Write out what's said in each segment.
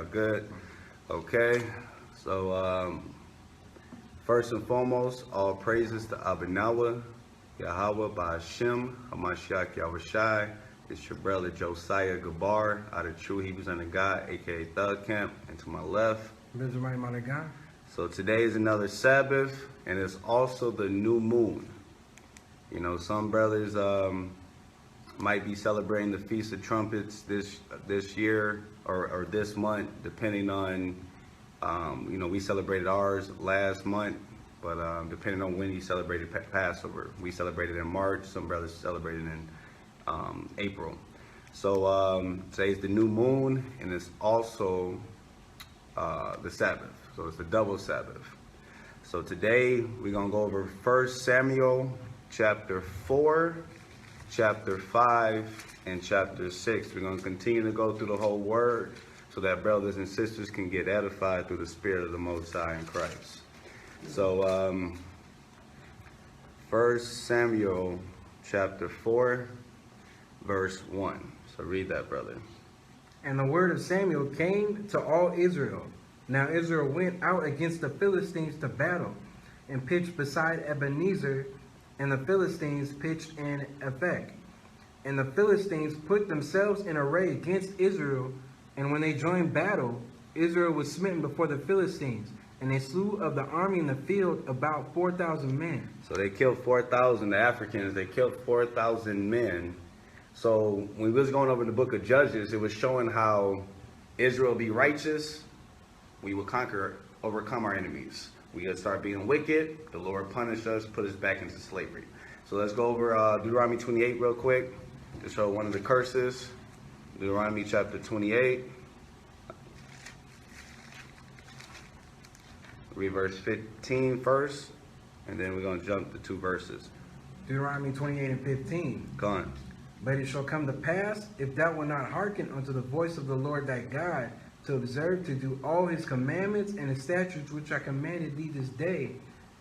Good. Okay. So, first and foremost, all praises to Abinawa, Yahweh, Ba'Hashem, Hamashiach Yahushai. It's your brother Josiah Gabar out of True Hebrews Under God, aka Thug Camp, and to my left. So today is another Sabbath, and it's also the new moon. You know, some brothers might be celebrating the Feast of Trumpets this year or this month, depending on, you know, we celebrated ours last month, but depending on when you celebrated Passover. We celebrated in March, some brothers celebrated in April. So today's the new moon, and it's also the Sabbath, so it's the double Sabbath. So today we're going to go over 1 Samuel chapter 4, chapter 5, and chapter 6. We're going to continue to go through the whole word so that brothers and sisters can get edified through the Spirit of the Most High in Christ. So 1 Samuel chapter 4, verse 1. So read that, brother. And the word of Samuel came to all Israel. Now Israel went out against the Philistines to battle, and pitched beside Ebenezer, and the Philistines pitched in Aphek. And the Philistines put themselves in array against Israel, and when they joined battle, Israel was smitten before the Philistines, and they slew of the army in the field about 4,000 men. So they killed 4,000, the Africans, they killed 4,000 men. So when we was going over the book of Judges, it was showing how Israel be righteous, we will overcome our enemies. We gotta start being wicked, the Lord punished us, put us back into slavery. So let's go over Deuteronomy 28 real quick to show one of the curses. Deuteronomy chapter 28. Read verse 15 first, and then we're gonna jump to 2 verses. Deuteronomy 28 and 15. Go on. But it shall come to pass, if thou wilt not hearken unto the voice of the Lord thy God, to observe to do all his commandments and his statutes which I commanded thee this day,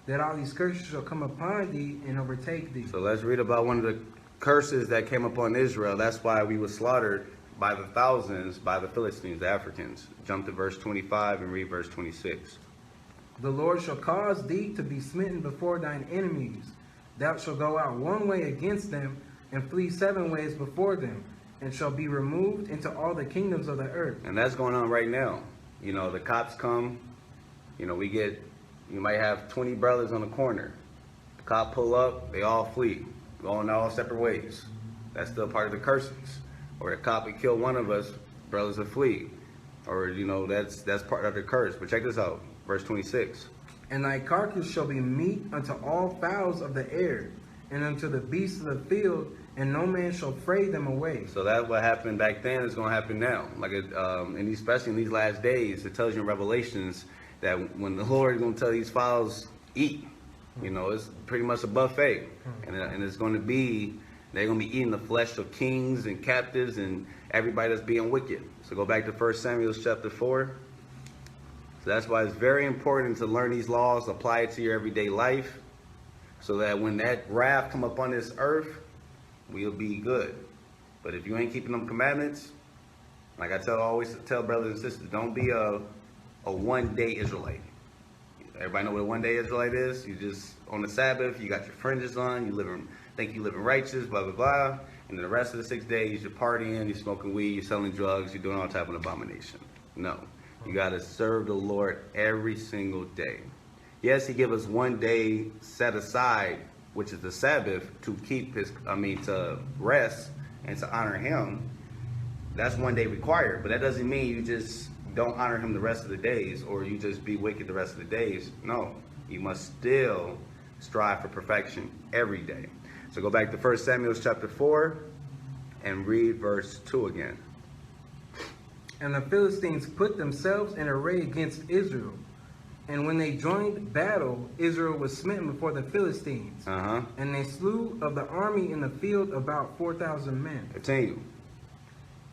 that all these curses shall come upon thee and overtake thee. So let's read about one of the curses that came upon Israel. That's why we were slaughtered by the thousands by the Philistines, the Africans. Jump to verse 25 and read verse 26. The Lord shall cause thee to be smitten before thine enemies. Thou shalt go out one way against them, and flee 7 ways before them, and shall be removed into all the kingdoms of the earth. And that's going on right now. You know, the cops come, you know, you might have 20 brothers on the corner. The cop pull up, they all flee, going all separate ways. That's still part of the curses. Or the cop would kill one of us, brothers will flee. Or, you know, that's part of the curse. But check this out, verse 26. And thy carcass shall be meat unto all fowls of the air, and unto the beasts of the field, and no man shall fray them away. So that's what happened back then is going to happen now. Like, especially in these last days, it tells you in Revelations that when the Lord is going to tell these fowls, eat. You know, it's pretty much a buffet. And it's going to be, they're going to be eating the flesh of kings and captives and everybody that's being wicked. So go back to 1 Samuel chapter 4. So that's why it's very important to learn these laws, apply it to your everyday life, so that when that wrath come upon this earth, we'll be good. But if you ain't keeping them commandments, like I always tell brothers and sisters, don't be a one-day Israelite. Everybody know what a one-day Israelite is? You just, on the Sabbath, you got your fringes on, think you living righteous, blah, blah, blah. And then the rest of the 6 days, you're partying, you're smoking weed, you're selling drugs, you're doing all type of abomination. No. You got to serve the Lord every single day. Yes, he give us 1 day set aside, which is the Sabbath, to to rest and to honor him. That's 1 day required, but that doesn't mean you just don't honor him the rest of the days, or you just be wicked the rest of the days. No, you must still strive for perfection every day. So go back to 1 Samuel chapter 4 and read verse 2 again. And the Philistines put themselves in array against Israel. And when they joined battle, Israel was smitten before the Philistines. And they slew of the army in the field about 4,000 men. Continue.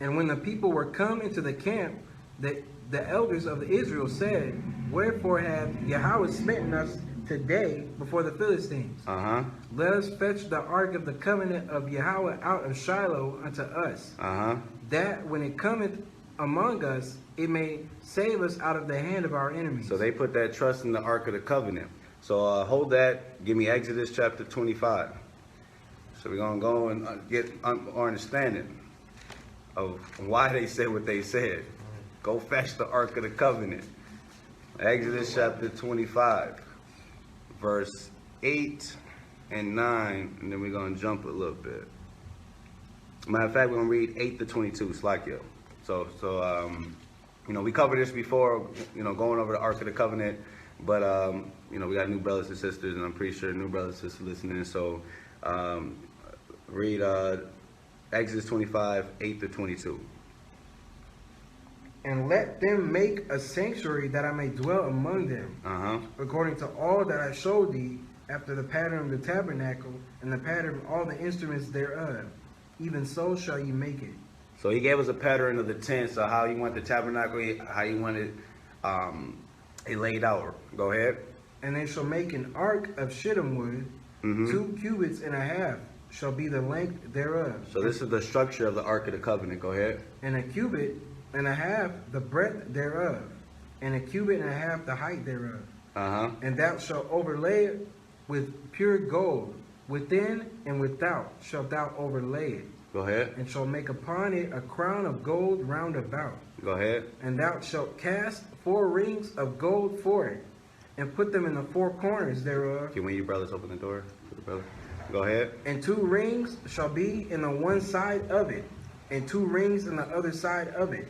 And when the people were come into the camp, the elders of Israel said, Wherefore hath Yahweh smitten us today before the Philistines? Let us fetch the ark of the covenant of Yahweh out of Shiloh unto us, that when it cometh among us, it may save us out of the hand of our enemies. So they put that trust in the Ark of the Covenant. So hold that. Give me Exodus chapter 25. So we're going to go and get our understanding of why they said what they said. Go fetch the Ark of the Covenant. Exodus chapter 25, verse 8 and 9, and then we're going to jump a little bit. Matter of fact, we're going to read 8 to 22, Slakio. So we covered this before, going over the Ark of the Covenant, but, we got new brothers and sisters, and I'm pretty sure new brothers and sisters listening. So read Exodus 25, 8 to 22. And let them make a sanctuary that I may dwell among them, according to all that I showed thee, after the pattern of the tabernacle, and the pattern of all the instruments thereof. Even so shall ye make it. So he gave us a pattern of the tents, of how you want the tabernacle, how you want it laid out. Go ahead. And they shall make an ark of shittim wood, 2 cubits and a half shall be the length thereof. So this is the structure of the Ark of the Covenant. Go ahead. And a cubit and a half the breadth thereof, and a cubit and a half the height thereof. And thou shalt overlay it with pure gold, within and without shalt thou overlay it. Go ahead. And shalt make upon it a crown of gold round about. Go ahead. And thou shalt cast 4 rings of gold for it, and put them in the 4 corners thereof. Can one of you brothers open the door for the brother? Go ahead. And 2 rings shall be in the one side of it, and 2 rings in the other side of it.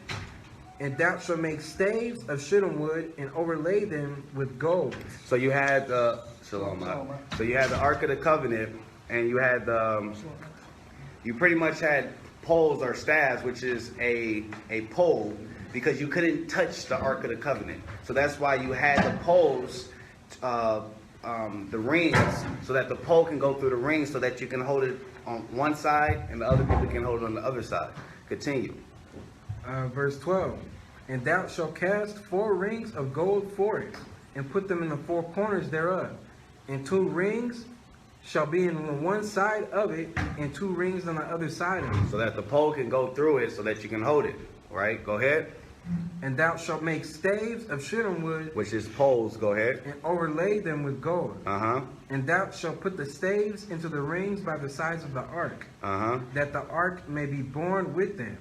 And thou shalt make staves of shittim wood, and overlay them with gold. So you had the So you had the Ark of the Covenant, and you had you pretty much had poles or staves, which is a pole, because you couldn't touch the Ark of the Covenant. So that's why you had the poles, the rings, so that the pole can go through the rings, so that you can hold it on one side and the other people can hold it on the other side. Continue. Verse 12. And thou shalt cast 4 rings of gold for it, and put them in the 4 corners thereof. And 2 rings shall be in the one side of it, and 2 rings on the other side of it. So that the pole can go through it, so that you can hold it. Right? Go ahead. And thou shalt make staves of shittim wood, which is poles. Go ahead. And overlay them with gold. And thou shalt put the staves into the rings by the sides of the ark, that the ark may be borne with them.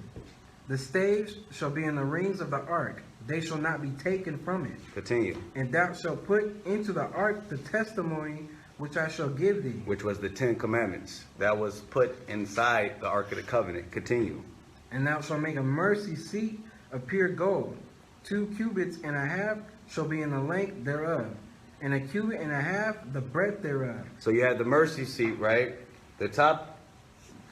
The staves shall be in the rings of the ark; they shall not be taken from it. Continue. And thou shalt put into the ark the testimony which I shall give thee, which was the 10 commandments that was put inside the Ark of the Covenant. Continue. And thou shalt make a mercy seat of pure gold. 2 cubits and a half shall be in the length thereof, and a cubit and a half the breadth thereof. So you had the mercy seat, right? The top.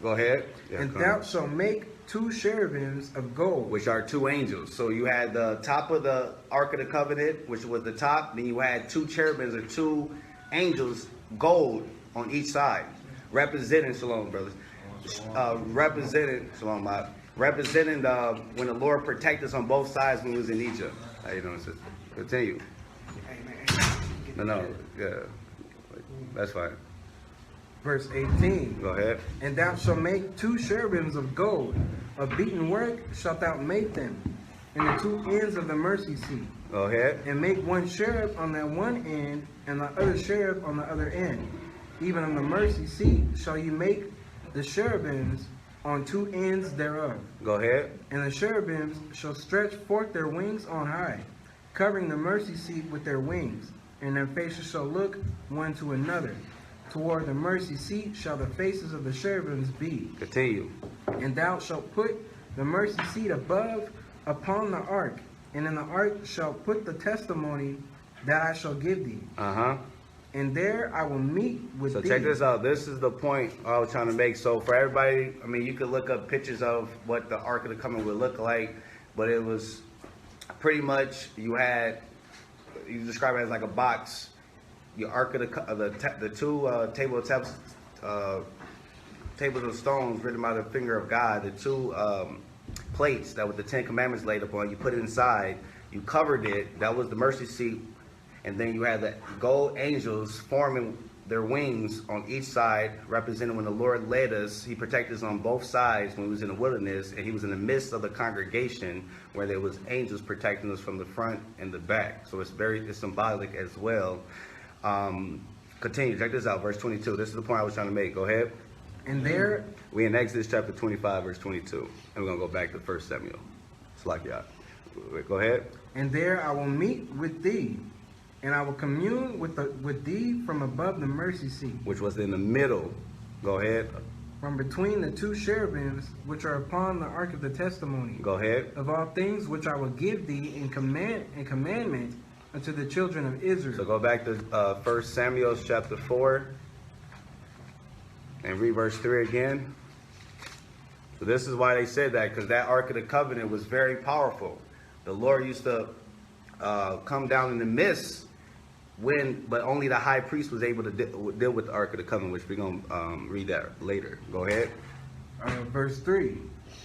Go ahead. Yeah, and thou shalt make 2 cherubims of gold, which are 2 angels. So you had the top of the Ark of the Covenant, which was the top. Then you had 2 cherubims or 2 angels, gold on each side, representing Shalom, brothers. Representing Shalom, representing when the Lord protected us on both sides when we was in Egypt. How you doing, sister? Continue. No, yeah, that's fine. Verse 18. Go ahead. And thou shalt make 2 cherubims of gold, of beaten work shalt thou make them, in the 2 ends of the mercy seat. Go ahead. And make 1 cherub on that one end, and the other cherub on the other end. Even on the mercy seat shall you make the cherubims on 2 ends thereof. Go ahead. And the cherubims shall stretch forth their wings on high, covering the mercy seat with their wings, and their faces shall look one to another. Toward the mercy seat shall the faces of the cherubims be. Continue. And thou shalt put the mercy seat above upon the ark, and in the ark shall put the testimony that I shall give thee. And there I will meet with thee. So check this out. This is the point I was trying to make. So for everybody, I mean, you could look up pictures of what the Ark of the Covenant would look like, but it was pretty much you describe it as like a box. The Ark of the 2 tables of stones written by the finger of God, the 2 plates that with the 10 commandments laid upon. You put it inside, you covered it. That was the mercy seat, and then you had the gold angels forming their wings on each side, representing when the Lord led us. He protected us on both sides when we was in the wilderness, and he was in the midst of the congregation where there was angels protecting us from the front and the back. So it's symbolic as well. Continue, check this out, verse 22. This is the point I was trying to make. Go ahead. And there, We in Exodus chapter 25, verse 22. And we're going to go back to 1 Samuel. It's like y'all. Go ahead. and there I will meet with thee, and I will commune with thee from above the mercy seat, Which was in the middle. Go ahead. from between the two cherubims which are upon the ark of the testimony, Go ahead. of all things which I will give thee in commandment unto the children of Israel. So go back to 1 Samuel chapter 4 and read verse 3 again. So this is why they said that, because that Ark of the Covenant was very powerful. The Lord used to come down in the midst but only the high priest was able to deal with the Ark of the Covenant, which we're going to read that later. Go ahead. Verse 3.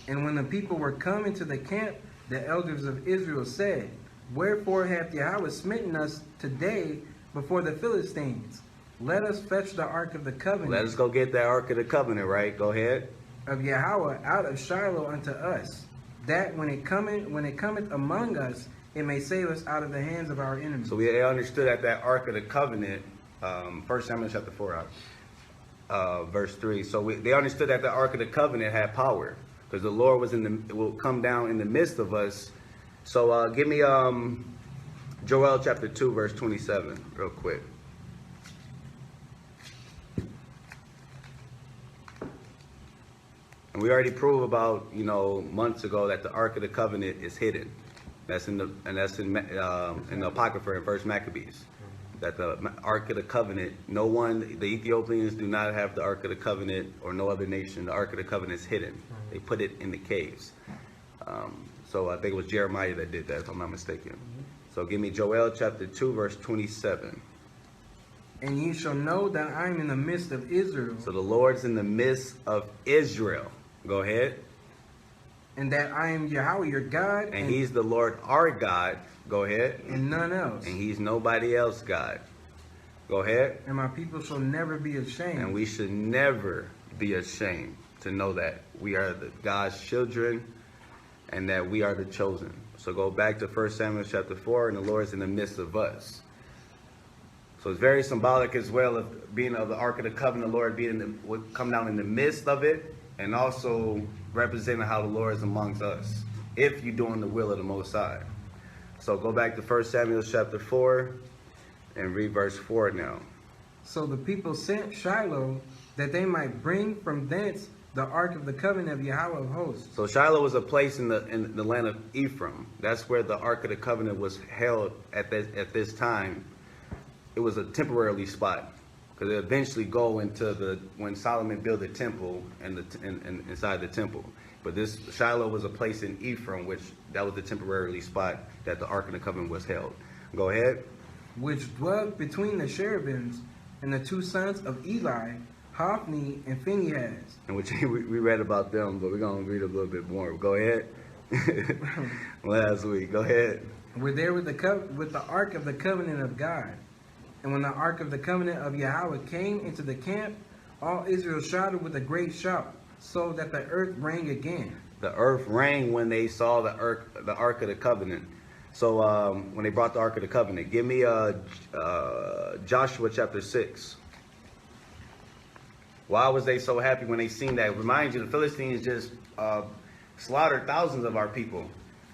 And when the people were come into the camp, the elders of Israel said, Wherefore hath Yahweh smitten us today before the Philistines? Let us fetch the ark of the covenant Let us go get that Ark of the Covenant, right? Go ahead. of Yahweh out of Shiloh unto us, that when it cometh among us, it may save us out of the hands of our enemies. So they understood that Ark of the Covenant, 1 Samuel chapter 4, verse 3. So they understood that the Ark of the Covenant had power, because the Lord will come down in the midst of us. So give me Joel chapter 2, verse 27, real quick. And we already proved about, months ago that the Ark of the Covenant is hidden. That's in the Apocrypha in First Maccabees. That the Ark of the Covenant, the Ethiopians do not have the Ark of the Covenant, or no other nation. The Ark of the Covenant is hidden. They put it in the caves. So I think it was Jeremiah that did that, if I'm not mistaken. So give me Joel chapter 2, verse 27. And ye shall know that I am in the midst of Israel, So the Lord's in the midst of Israel. Go ahead. and that I am Yahweh your God, And he's the Lord our God. Go ahead. and none else. And he's nobody else God. Go ahead. And my people shall never be ashamed. And we should never be ashamed to know that we are God's children and that we are the chosen. So go back to 1 Samuel chapter 4, and the Lord's in the midst of us. So it's very symbolic as well of being of the Ark of the Covenant. The Lord would come down in the midst of it, and also representing how the Lord is amongst us, if you're doing the will of the Most High. So go back to 1 Samuel chapter 4 and read verse 4 now. So the people sent Shiloh, that they might bring from thence the ark of the covenant of Yahweh of hosts. So Shiloh was a place in the land of Ephraim. That's where the Ark of the Covenant was held at this time. It was a temporary spot, because it eventually go into when Solomon built the temple and inside the temple. But this Shiloh was a place in Ephraim, which that was the temporary spot that the Ark of the Covenant was held. Go ahead. Which dwelt between the cherubims, and the two sons of Eli, Hophni and Phinehas. And which we read about them, but we're going to read a little bit more. Go ahead. Last week. Go ahead. Were there with the ark of the covenant of God. And when the ark of the covenant of Yahweh came into the camp, all Israel shouted with a great shout, so that the earth rang again. The earth rang when they saw the Ark of the Covenant. So when they brought the Ark of the Covenant, give me Joshua chapter 6. Why was they so happy when they seen that? Remind you, the Philistines just slaughtered thousands of our people.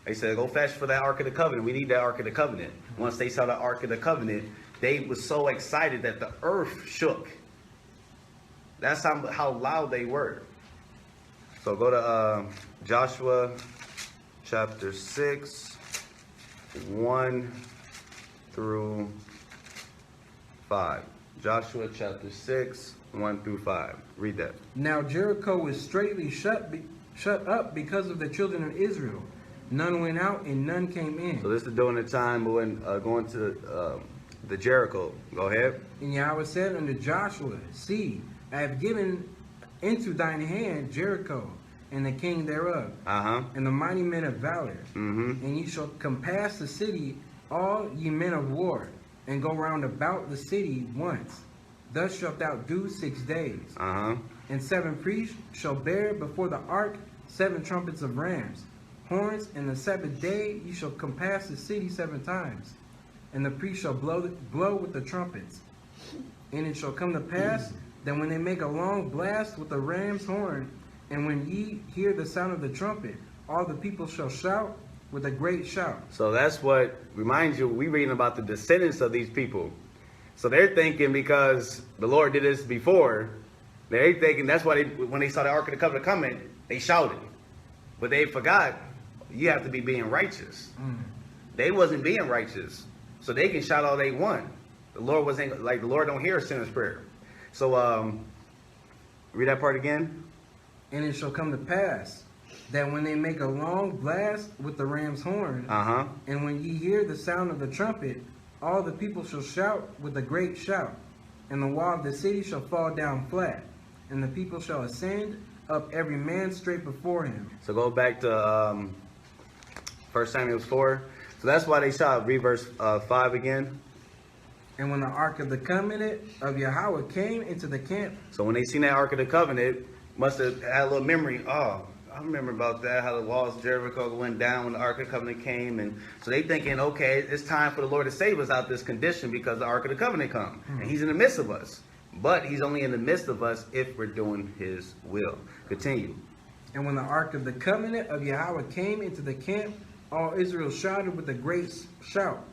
They said, go fetch for that Ark of the Covenant. We need that Ark of the Covenant. Once they saw the Ark of the Covenant, they were so excited that the earth shook. That's how loud they were. So go to Joshua chapter 6, 1 through 5. Joshua chapter 6, 1 through 5. Read that. Now Jericho was straightly shut up because of the children of Israel. None went out and none came in. So this is during the time when going to the Jericho. Go ahead. And Yahweh said unto Joshua, See, I have given into thine hand Jericho, and the king thereof, and the mighty men of valor. And ye shall compass the city, all ye men of war, and go round about the city once. Thus shalt thou do 6 days. Uh-huh. And 7 priests shall bear before the ark 7 trumpets of rams, horns, and the 7th day ye shall compass the city 7 times. And the priest shall blow with the trumpets. And it shall come to pass that when they make a long blast with the ram's horn, and when ye hear the sound of the trumpet, all the people shall shout with a great shout. So that's what reminds you, we reading about the descendants of these people. So they're thinking because the Lord did this before, they're thinking that's why when they saw the Ark of the Covenant coming, they shouted. But they forgot you have to be being righteous. They wasn't being righteous. So they can shout all they want. The Lord wasn't, like, the Lord don't hear a sinner's prayer. So read that part again. And it shall come to pass that when they make a long blast with the ram's horn, and when ye hear the sound of the trumpet, all the people shall shout with a great shout, and the wall of the city shall fall down flat, and the people shall ascend up every man straight before him. So go back to 1 Samuel 4. So that's why they shout. Read verse 5 again. And when the ark of the covenant of Yahweh came into the camp. So when they seen that Ark of the Covenant, must have had a little memory. Oh, I remember about that, how the walls of Jericho went down when the Ark of the Covenant came. And so they thinking, okay, it's time for the Lord to save us out this condition because the Ark of the Covenant come. And he's in the midst of us. But he's only in the midst of us if we're doing his will. Continue. And when the ark of the covenant of Yahweh came into the camp, all Israel shouted with a great shout,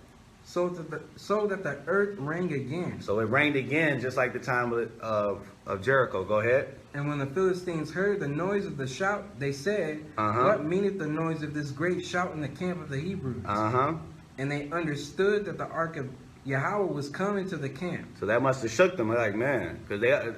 so that the earth rang again. So it rained again, just like the time of Jericho. Go ahead. And when the Philistines heard the noise of the shout, they said, What meaneth the noise of this great shout in the camp of the Hebrews? And they understood that the ark of Yahweh was coming to the camp. So that must have shook them. They're like, man, because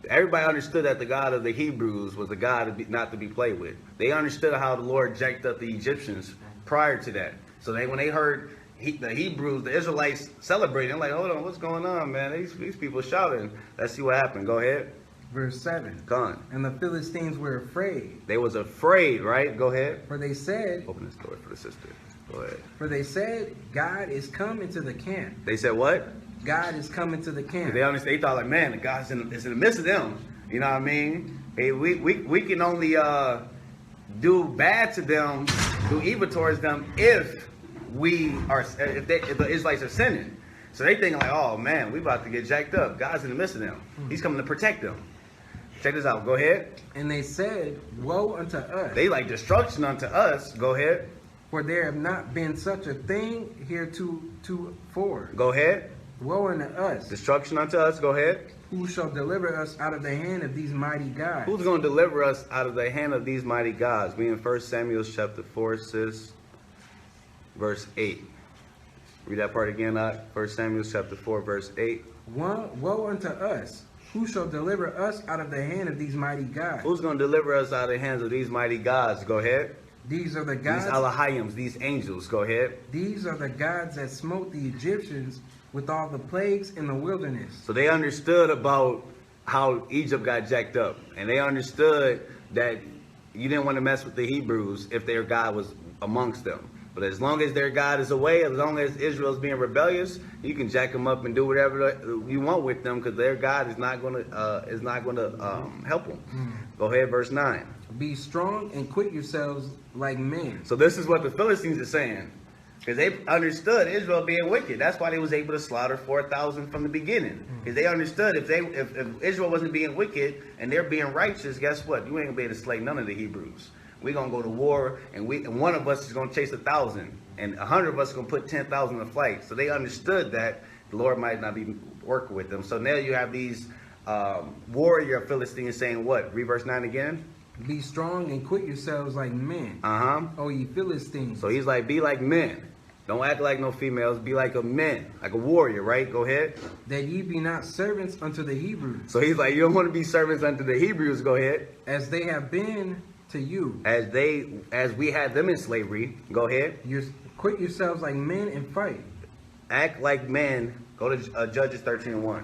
everybody understood that the God of the Hebrews was a God not to be played with. They understood how the Lord jacked up the Egyptians prior to that. So when they heard the Hebrews, the Israelites celebrating, like, hold on, what's going on, man? These people shouting. Let's see what happened. Go ahead. Verse 7. Go on. And the Philistines were afraid. They was afraid, right? Go ahead. For they said, open this door for the sister. Go ahead. For they said, God is come into the camp. They said what? God is coming to the camp. They thought like, man, the God's is in the midst of them. You know what I mean? Hey, we can only do bad to them, do evil towards them if the Israelites are sinning. So they thinking like, oh man, we about to get jacked up. God's in the midst of them. He's coming to protect them. Check this out. Go ahead. And they said, woe unto us. They like destruction unto us. Go ahead. For there have not been such a thing heretofore. Go ahead. Woe unto us. Destruction unto us. Go ahead. Who shall deliver us out of the hand of these mighty gods? Who's going to deliver us out of the hand of these mighty gods? We in 1 Samuel chapter 4, sis, verse 8. Read that part again, 1 Samuel chapter 4, verse 8. Woe unto us. Who shall deliver us out of the hand of these mighty gods? Who's going to deliver us out of the hands of these mighty gods? Go ahead. These are the gods. These Elohims, these angels. Go ahead. These are the gods that smote the Egyptians with all the plagues in the wilderness. So they understood about how Egypt got jacked up. And they understood that you didn't want to mess with the Hebrews if their God was amongst them. But as long as their God is away, as long as Israel is being rebellious, you can jack them up and do whatever you want with them, because their God is not going to help them. Go ahead, verse 9. Be strong and quit yourselves like men. So this is what the Philistines are saying, because they understood Israel being wicked. That's why they was able to slaughter 4,000 from the beginning, because they understood if Israel wasn't being wicked and they're being righteous, guess what? You ain't gonna be able to slay none of the Hebrews. We're going to go to war, and one of us is going to chase 1,000, and 100 of us are going to put 10,000 in flight. So they understood that the Lord might not be working with them. So now you have these warrior Philistines saying what? Read verse 9 again. Be strong and quit yourselves like men. O ye Philistines. So he's like, be like men. Don't act like no females. Be like a man, like a warrior, right? Go ahead. That ye be not servants unto the Hebrews. So he's like, you don't want to be servants unto the Hebrews. Go ahead. As they have been to you, as we had them in slavery. Go ahead. Quit yourselves like men and fight. Act like men. Go to Judges 13:1.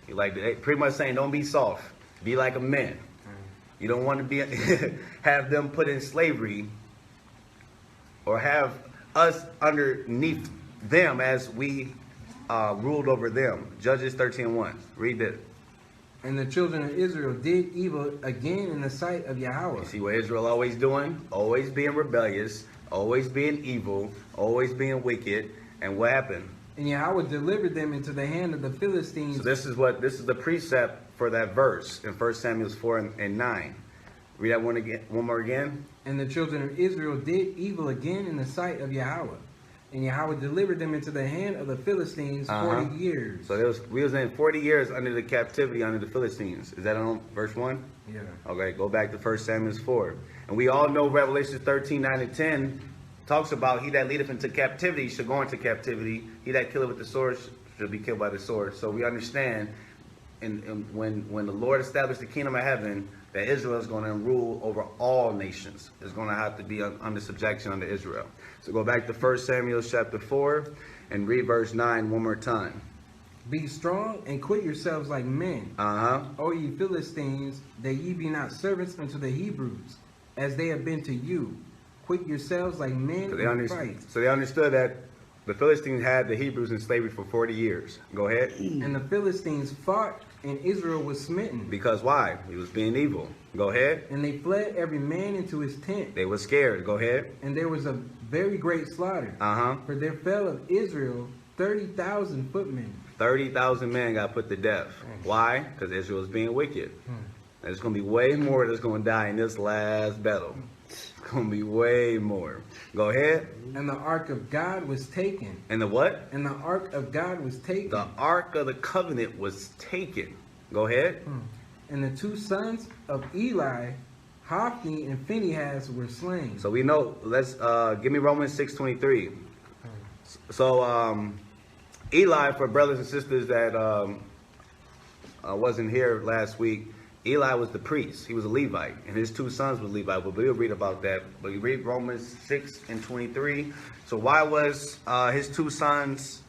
He like pretty much saying, don't be soft. Be like a man. You don't want to be have them put in slavery, or have us underneath them as we ruled over them. Judges 13:1. Read it. And the children of Israel did evil again in the sight of Yahweh. You see what Israel always doing? Always being rebellious, always being evil, always being wicked. And what happened? And Yahweh delivered them into the hand of the Philistines. So this is the precept for that verse in 1 Samuel 4 and 9. Read that one more again. And the children of Israel did evil again in the sight of Yahweh. And Yahweh delivered them into the hand of the Philistines 40 years. So we was in 40 years under the captivity under the Philistines. Is that on verse 1? Yeah. Okay, go back to 1 Samuel 4. And we all know Revelation 13, 9 and 10 talks about he that leadeth into captivity should go into captivity. He that killeth with the sword should be killed by the sword. So we understand when the Lord established the kingdom of heaven, that Israel is going to rule over all nations. It's going to have to be under subjection under Israel. So go back to 1 Samuel chapter 4 and read verse 9 one more time. Be strong and quit yourselves like men, O ye Philistines, that ye be not servants unto the Hebrews, as they have been to you. Quit yourselves like men and fight. So they understood that the Philistines had the Hebrews in slavery for 40 years. Go ahead. And the Philistines fought, and Israel was smitten. Because why? He was being evil. Go ahead. And they fled every man into his tent. They were scared. Go ahead. And there was a very great slaughter. For there fell of Israel 30,000 footmen. 30,000 men got put to death. Why? Because Israel is being wicked. There's going to be way more that's going to die in this last battle. It's going to be way more. Go ahead. And the ark of God was taken. And the what? And the ark of God was taken. The ark of the covenant was taken. Go ahead. And the two sons of Eli, Hophni and Phinehas, were slain. So we know, let's give me Romans 6:23. So Eli, for brothers and sisters that wasn't here last week, Eli was the priest. He was a Levite, and his two sons were Levite. But we'll read about that. But you read Romans 6:23. So why was his two sons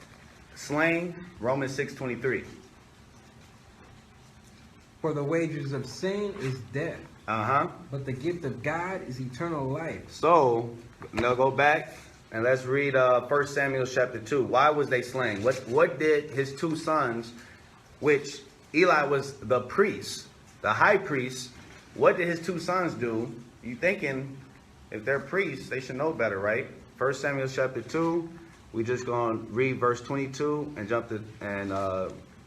slain? Romans 6:23. For the wages of sin is death. But the gift of God is eternal life. So now go back and let's read 1 Samuel chapter 2. Why was they slain? What did his two sons, which Eli was the priest, the high priest, what did his two sons do? You thinking if they're priests, they should know better, right? 1 Samuel chapter 2, we just going to read verse 22 and jump to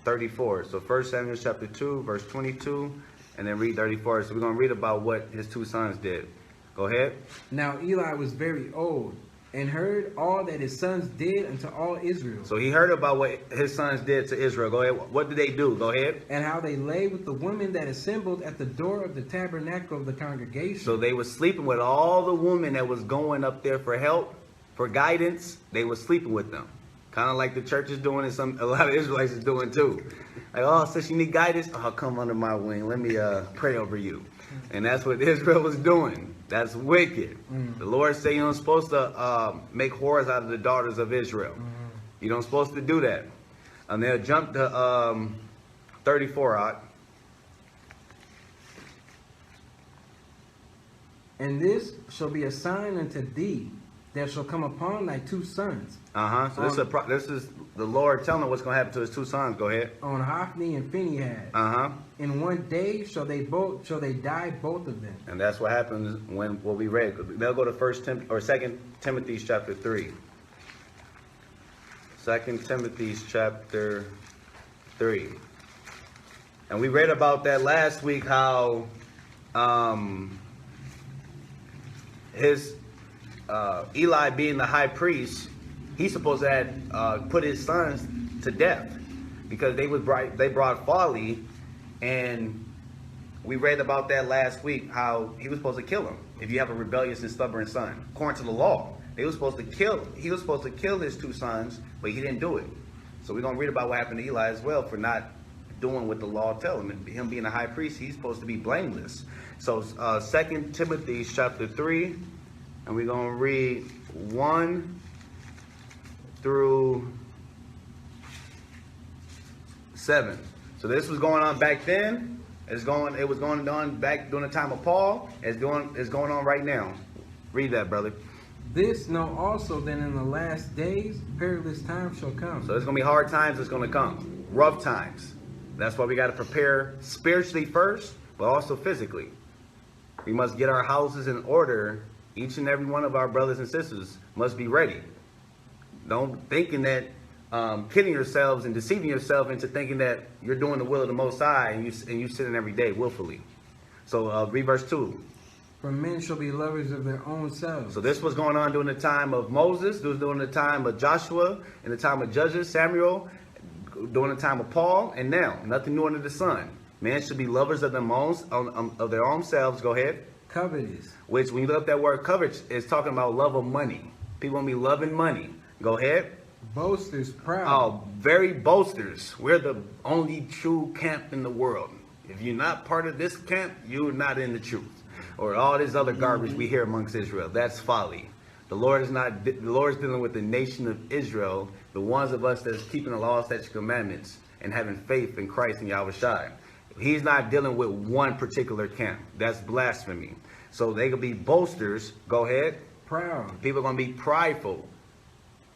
34. So 1 Samuel chapter 2, verse 22, and then read 34. So we're going to read about what his two sons did. Go ahead. Now Eli was very old, and heard all that his sons did unto all Israel. So he heard about what his sons did to Israel. Go ahead. What did they do? Go ahead. And how they lay with the women that assembled at the door of the tabernacle of the congregation. So they were sleeping with all the women that was going up there for help, for guidance. They were sleeping with them. Kind of like the church is doing and a lot of Israelites is doing too. Like, oh, since you need guidance, oh, come under my wing. Let me pray over you. And that's what Israel was doing. That's wicked. The Lord said you're not supposed to make whores out of the daughters of Israel. You don't supposed to do that. And they'll jump to 34. And this shall be a sign unto thee that shall come upon thy two sons. So this is the Lord telling them what's going to happen to his two sons. Go ahead. On Hophni and Phinehas. In one day shall they die, both of them. And that's what happens when what we read. They'll go to 2 Timothy chapter 3. 2 Timothy chapter 3. And we read about that last week, how Eli being the high priest, he's supposed to have put his sons to death because they brought folly, and we read about that last week, how he was supposed to kill him if you have a rebellious and stubborn son. According to the law, he was supposed to kill his two sons, but he didn't do it. So we're gonna read about what happened to Eli as well for not doing what the law tells him. And him being a high priest, he's supposed to be blameless. So 2 Timothy chapter 3. And we're going to read 1 through 7. So this was going on back then. It was going on back during the time of Paul. It's going on right now. Read that, brother. This know also that in the last days perilous times shall come. So it's going to be hard times that's going to come. Rough times. That's why we got to prepare spiritually first, but also physically. We must get our houses in order. Each and every one of our brothers and sisters must be ready. Don't thinking that, kidding yourselves and deceiving yourself into thinking that you're doing the will of the Most High and you sin every day willfully. So read verse 2. For men shall be lovers of their own selves. So this was going on during the time of Moses. This was during the time of Joshua, in the time of Judges, Samuel, during the time of Paul, and now nothing new under the sun. Men should be lovers of their own selves. Go ahead. Covetous. Which, when you look up that word covet, is talking about love of money. People want to be loving money. Go ahead. Boasters, proud. Oh, very boasters. We're the only true camp in the world. If you're not part of this camp, you're not in the truth. Or all this other garbage we hear amongst Israel. That's folly. The Lord is dealing with the nation of Israel, the ones of us that's keeping the law, statutes, commandments, and having faith in Christ and Yahweh Shai. He's not dealing with one particular camp. That's blasphemy. So they could be boasters. Go ahead. Proud. People are going to be prideful.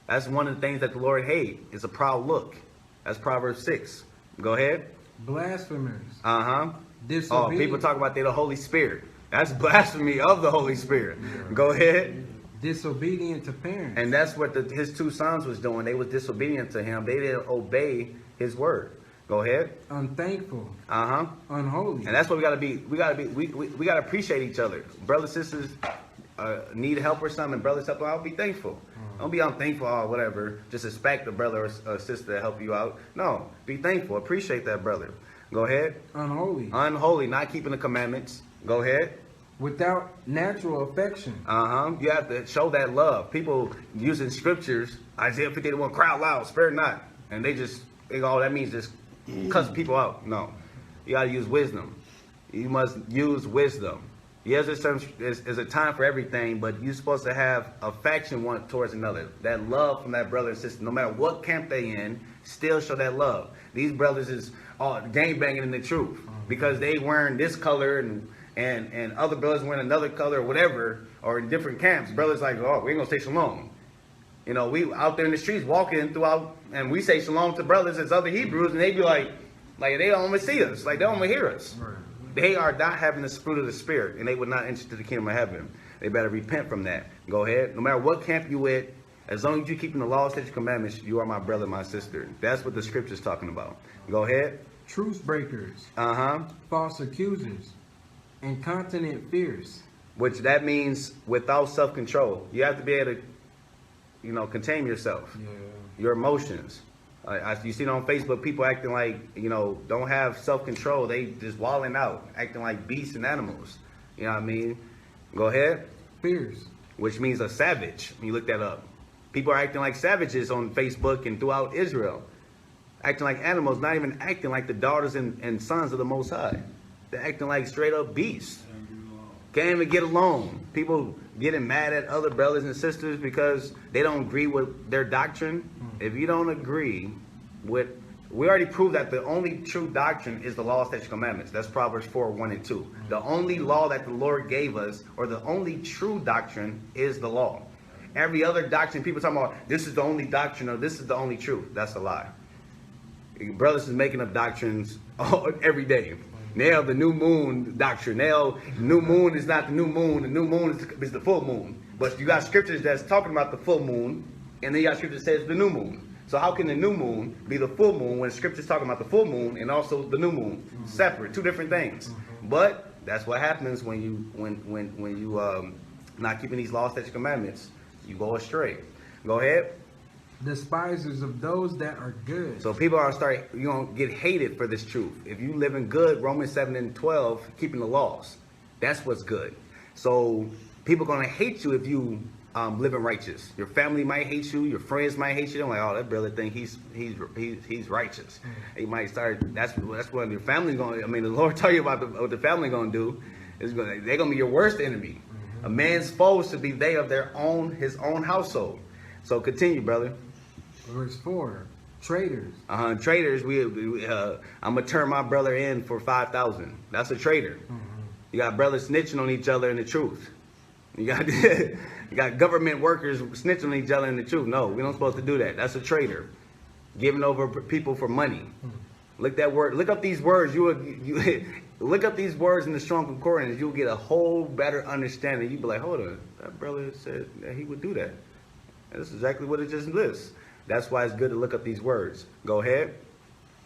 That's one of the things that the Lord hates, is a proud look. That's Proverbs 6. Go ahead. Blasphemers. Oh, Disobedient. people talk about they're the Holy Spirit. That's blasphemy of the Holy Spirit. Go ahead. Disobedient to parents. And that's what his two sons was doing. They was disobedient to him. They didn't obey his word. Go ahead. Unthankful. Unholy. And that's what we gotta be. We gotta appreciate each other. Brothers, sisters need help or something. Brothers help. I'll be thankful. Don't be unthankful or whatever. Just expect a brother or sister to help you out. No, be thankful. Appreciate that brother. Go ahead. Unholy. Unholy. Not keeping the commandments. Go ahead. Without natural affection. You have to show that love. People using scriptures, Isaiah 51, cry out loud, spare not. And all that means just cuss people out. No. You got to use wisdom. You must use wisdom. Yes, there's a time for everything, but you're supposed to have affection one towards another. That love from that brother and sister, no matter what camp they in, still show that love. These brothers is all gang banging in the truth because they wearing this color and other brothers wearing another color or whatever, or in different camps. Brothers like, oh, we ain't gonna say shalom. You know, we out there in the streets walking throughout, and we say shalom to brothers as other Hebrews, and they be like they don't even see us, like they don't even hear us. Right. They are not having the fruit of the Spirit, and they would not enter the kingdom of heaven. They better repent from that. Go ahead. No matter what camp you at, as long as you're keeping the law, statutes, commandments, you are my brother, my sister. That's what the scripture's talking about. Go ahead. Truce breakers. False accusers. Incontinent fierce. Which that means without self-control. You have to be able to, contain yourself. Yeah. Your emotions. You see it on Facebook, people acting like, don't have self-control. They just walling out, acting like beasts and animals. You know what I mean? Go ahead. Fierce. Which means a savage. When you look that up. People are acting like savages on Facebook and throughout Israel. Acting like animals, not even acting like the daughters and sons of the Most High. They're acting like straight up beasts. Can't even get along. People getting mad at other brothers and sisters because they don't agree with their doctrine. If you don't agree with, we already proved that the only true doctrine is the law, statutes, commandments. That's Proverbs 4, 1 and 2. The only law that the Lord gave us, or the only true doctrine, is the law. Every other doctrine, people talking about this is the only doctrine or this is the only truth. That's a lie. Brothers is making up doctrines every day. Now the new moon doctrine. Now new moon is not the new moon. The new moon is the full moon. But you got scriptures that's talking about the full moon, and then you got scriptures that says the new moon. So how can the new moon be the full moon when scripture's talking about the full moon and also the new moon? Separate, two different things. But that's what happens when you not keeping these laws, statutes, commandments. You go astray. Go ahead. Despisers of those that are good. So people are you're going to get hated for this truth. If you live in good, Romans 7 and 12, keeping the laws. That's what's good. So people are going to hate you if you live in righteous. Your family might hate you. Your friends might hate you. They're like, oh, that brother think he's righteous. He might start, that's what your family's going to, the Lord tell you about what the family going to do. They're going to be your worst enemy. A man's foes should be they of his own household. So continue, brother. Verse 4, traitors. Traitors. I'm gonna turn my brother in for 5,000. That's a traitor. You got brothers snitching on each other in the truth. You got you got government workers snitching on each other in the truth. No, we don't supposed to do that. That's a traitor, giving over people for money. Look that word. Look up these words. You look up these words in the Strong Concordance. You'll get a whole better understanding. You'll be like, hold on, that brother said that he would do that. And this is exactly what it just lists. That's why it's good to look up these words. Go ahead.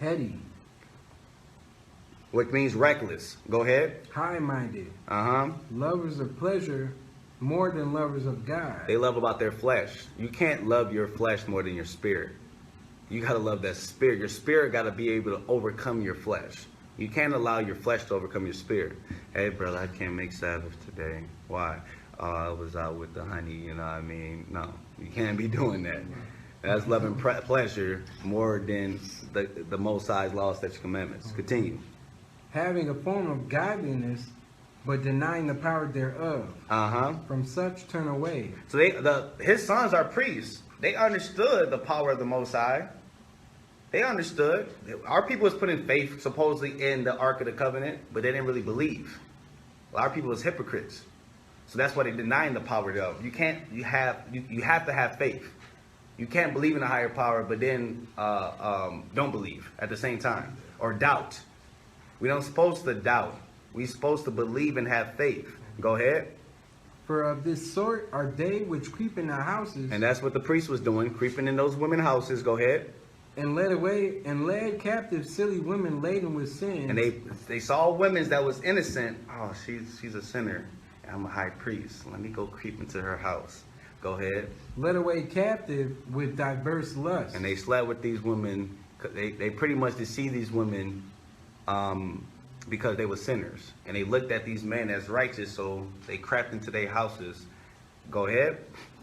Heady, Which means reckless. Go ahead. high-minded, Uh-huh. lovers of pleasure more than lovers of God. They love about their flesh. You can't love your flesh more than your spirit. You got to love that spirit. Your spirit got to be able to overcome your flesh. You can't allow your flesh to overcome your spirit. Hey, brother, I can't make Sabbath today. Why? I was out with the honey, you know what I mean? No, you can't be doing that. That's loving pleasure more than the Most High's law, statutes, commandments. Continue. Having a form of godliness, but denying the power thereof. Uh-huh. From such turn away. So his sons are priests. They understood the power of the Most High. They understood. Our people was putting faith supposedly in the Ark of the Covenant, but they didn't really believe. A lot of people was hypocrites. So that's why they're denying the power thereof. You have to have faith. You can't believe in a higher power, but then don't believe at the same time. Or doubt. We don't supposed to doubt. We're supposed to believe and have faith. Go ahead. For of this sort are they which creep in our houses, And that's what the priest was doing, creeping in those women's houses. Go ahead. and led captive silly women laden with sins. And they saw women that was innocent. Oh, she's a sinner. I'm a high priest. Let me go creep into her house. Go ahead. led away captive with diverse lusts. And they slept with these women. They pretty much deceived these women because they were sinners. And they looked at these men as righteous, so they crept into their houses. Go ahead.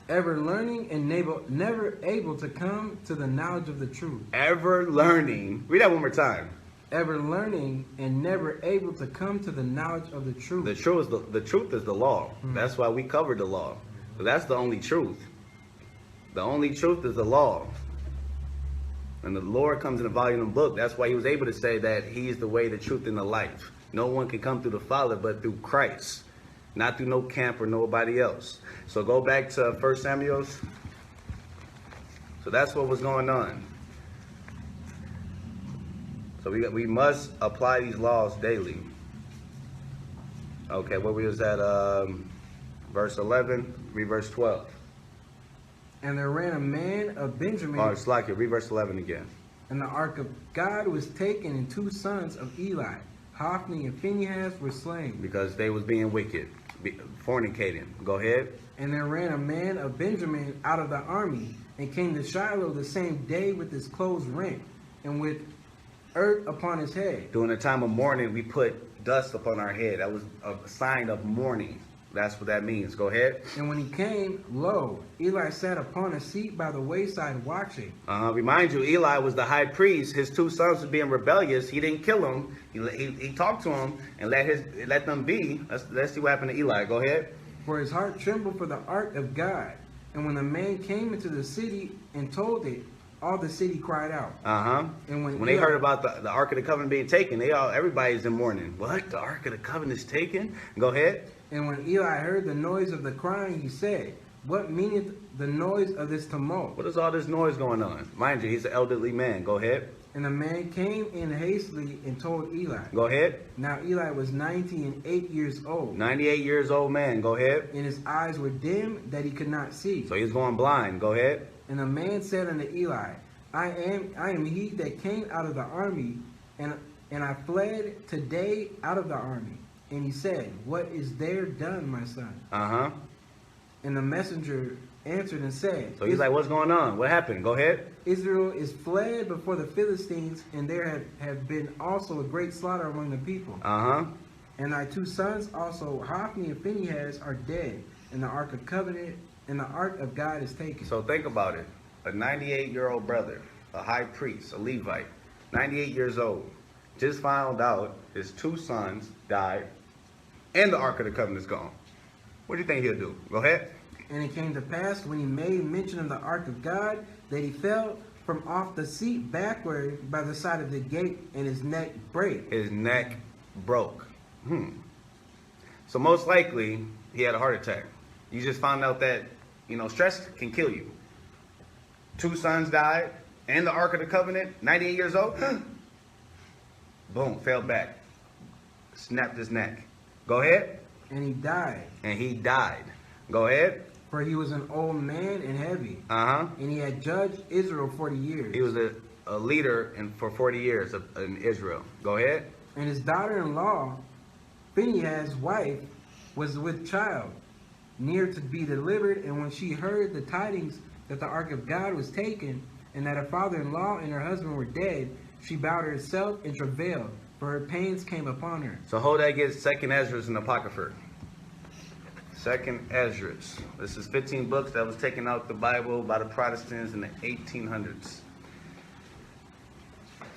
Ever learning and never able to come to the knowledge of the truth. Ever learning. Read that one more time. Ever learning and never able to come to the knowledge of the truth. The truth is the law. That's why we covered the law. So that's the only truth. The only truth is the law. And the Lord comes in a volume of the book. That's why he was able to say that he is the way, the truth, and the life. No one can come through the Father but through Christ. Not through no camp or nobody else. So go back to 1 Samuel. So that's what was going on. So we must apply these laws daily. Okay, where we was at verse 11, read verse 12. And there ran a man of Benjamin, Oh, it's like it. Read verse 11 again. and the ark of God was taken, and 2 sons of Eli, Hophni and Phinehas, were slain. Because they was being wicked, fornicating. Go ahead. And there ran a man of Benjamin out of the army, and came to Shiloh the same day with his clothes rent, and with earth upon his head. During the time of mourning, we put dust upon our head. That was a sign of mourning. That's what that means. Go ahead. And when he came, lo, Eli sat upon a seat by the wayside watching. Remind you, Eli was the high priest. His 2 sons were being rebellious. He didn't kill them. He talked to them and let them be. Let's see what happened to Eli. Go ahead. For his heart trembled for the ark of God. And when the man came into the city and told it, all the city cried out. And when they Eli- heard about the Ark of the Covenant being taken, everybody's in mourning. What? The Ark of the Covenant is taken? Go ahead. And when Eli heard the noise of the crying, he said, What meaneth the noise of this tumult? What is all this noise going on? Mind you, he's an elderly man. Go ahead. And the man came in hastily and told Eli. Go ahead. Now Eli was 98 years old. 98 years old man. Go ahead. And his eyes were dim that he could not see. So he's going blind. Go ahead. And the man said unto Eli, I am he that came out of the army, and I fled today out of the army. And he said, What is there done, my son? And the messenger answered and said, So he's like, what's going on? What happened? Go ahead. Israel is fled before the Philistines, and there have been also a great slaughter among the people. And thy 2 sons also, Hophni and Phinehas, are dead, and the ark of covenant and the ark of God is taken. So think about it. A 98-year-old brother, a high priest, a Levite, 98 years old, just found out his 2 sons died, and the Ark of the Covenant is gone. What do you think he'll do? Go ahead. And it came to pass, when he made mention of the ark of God, that he fell from off the seat backward by the side of the gate, and his neck brake. His neck broke. So most likely, he had a heart attack. You just found out that, stress can kill you. 2 sons died, and the Ark of the Covenant, 98 years old. Boom, fell back. Snapped his neck. Go ahead. And he died. And he died. Go ahead. For he was an old man and heavy. Uh-huh. And he had judged Israel 40 years. He was a leader for 40 years in Israel. Go ahead. And his daughter-in-law, Phinehas' wife, was with child, near to be delivered. And when she heard the tidings that the ark of God was taken, and that her father-in-law and her husband were dead, she bowed herself and travailed, for her pains came upon her. So hold that against 2nd Ezra and Apocrypha. 2nd Ezra. This is 15 books that was taken out the Bible by the Protestants in the 1800s.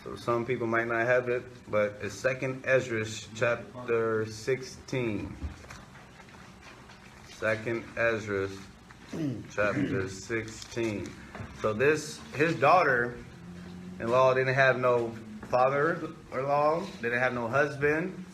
So some people might not have it, but it's 2nd Ezra chapter 16. 2nd Ezra chapter 16. So his daughter-in-law didn't have no father-in-law, didn't have no husband.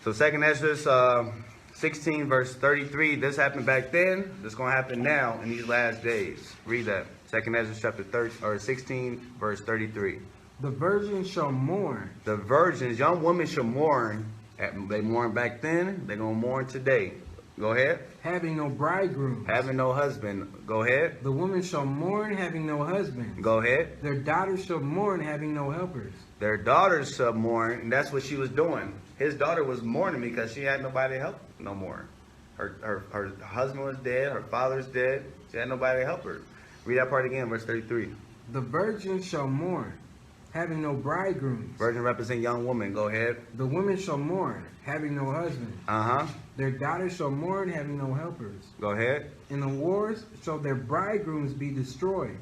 So 2nd Ezra 16 verse 33, this happened back then, this is going to happen now in these last days. Read that. 2nd Ezra chapter 16 verse 33. The virgins shall mourn. The virgins, young women shall mourn. They mourn back then, they're going to mourn today. Go ahead. Having no bridegroom. Having no husband. Go ahead. The women shall mourn, having no husband. Go ahead. Their daughters shall mourn, having no helpers. Their daughters shall mourn, and that's what she was doing. His daughter was mourning because she had nobody to help no more. Her husband was dead. Her father's dead. She had nobody to help her. Read that part again, verse 33. The virgins shall mourn, having no bridegrooms. Virgin represent young woman. Go ahead. The women shall mourn, having no husband. Uh-huh. Their daughters shall mourn, having no helpers. Go ahead. In the wars shall their bridegrooms be destroyed,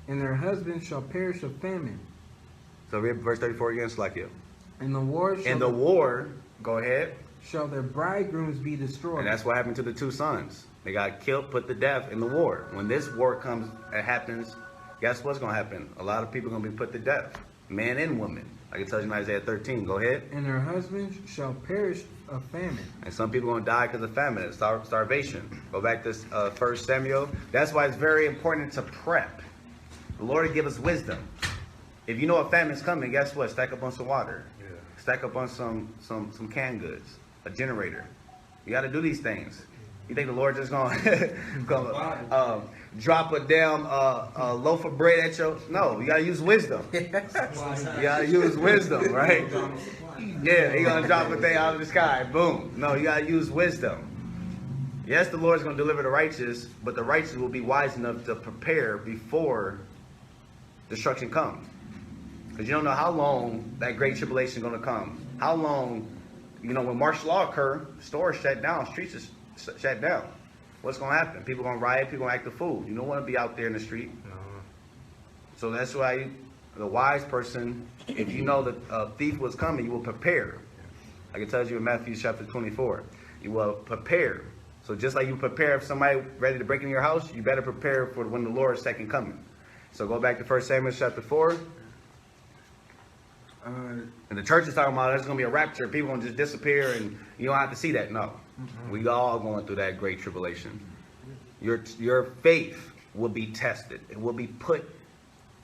and their husbands shall perish of famine. So read verse 34 again, Slakia. In the war shall In the war, go ahead. shall their bridegrooms be destroyed. And that's what happened to the 2 sons. They got killed, put to death in the war. When this war happens, guess what's going to happen? A lot of people are going to be put to death. Man and woman. Like it tells you in Isaiah 13. Go ahead. And their husbands shall perish of famine. And some people are going to die because of famine, starvation. Go back to 1 Samuel. That's why it's very important to prep. The Lord will give us wisdom. If you know a famine's coming, guess what? Stack up on some water. Yeah. Stack up on some canned goods. A generator. You got to do these things. You think the Lord just going to drop a damn loaf of bread at your... No, you got to use wisdom. You got to use wisdom, right? Yeah, He's going to drop a thing out of the sky. Boom. No, you got to use wisdom. Yes, the Lord's going to deliver the righteous, but the righteous will be wise enough to prepare before destruction comes. Because you don't know how long that great tribulation is going to come. How long, when martial law occur, stores shut down, streets is shut down. What's going to happen? People going to riot, people going to act a fool. You don't want to be out there in the street. No. So that's why the wise person, if you know that a thief was coming, you will prepare. Like it tells you in Matthew chapter 24. You will prepare. So just like you prepare if somebody ready to break into your house, you better prepare for when the Lord's second coming. So go back to 1 Samuel chapter 4. And the church is talking about there's going to be a rapture. People going to just disappear and you don't have to see that. No. We all going through that great tribulation. Your faith will be tested. It will be put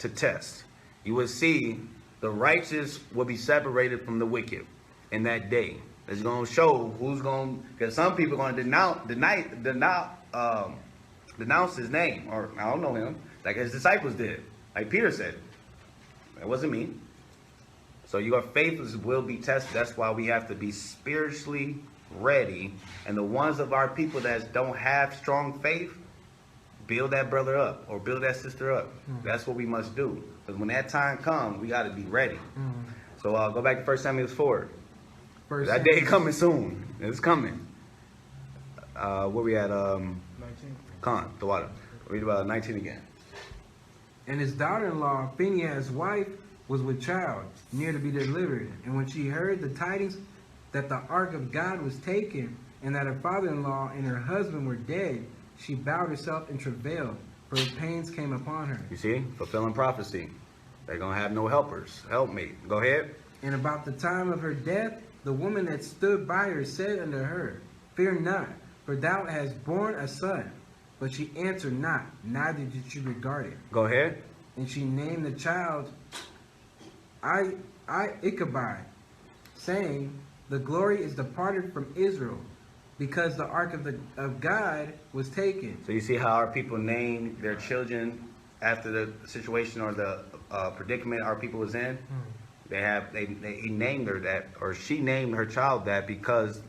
to test. You will see the righteous will be separated from the wicked in that day. It's going to show who's going, because some people are going to denounce his name, or I don't know him, like his disciples did. Like Peter said, it wasn't me. So your faith will be tested. That's why we have to be spiritually ready. And the ones of our people that don't have strong faith, build that brother up or build that sister up. That's what we must do. Because when that time comes, we got to be ready. So go back to 1 Samuel 4. That day coming soon. It's coming. Where we at? 19. The water. Read about 19 again. And his daughter-in-law, Phinehas' wife, was with child, near to be delivered. And when she heard the tidings that the ark of God was taken, and that her father-in-law and her husband were dead, she bowed herself and travailed, for her pains came upon her. You see? Fulfilling prophecy. They're going to have no helpers. Helpmate. Go ahead. And about the time of her death, the woman that stood by her said unto her, Fear not, for thou hast borne a son. But she answered not, neither did she regard it. Go ahead. And she named the child Ichabod, saying, the glory is departed from Israel, because the ark of God was taken. So you see how our people name their children after the situation or the predicament our people was in? He named her that, or she named her child that, because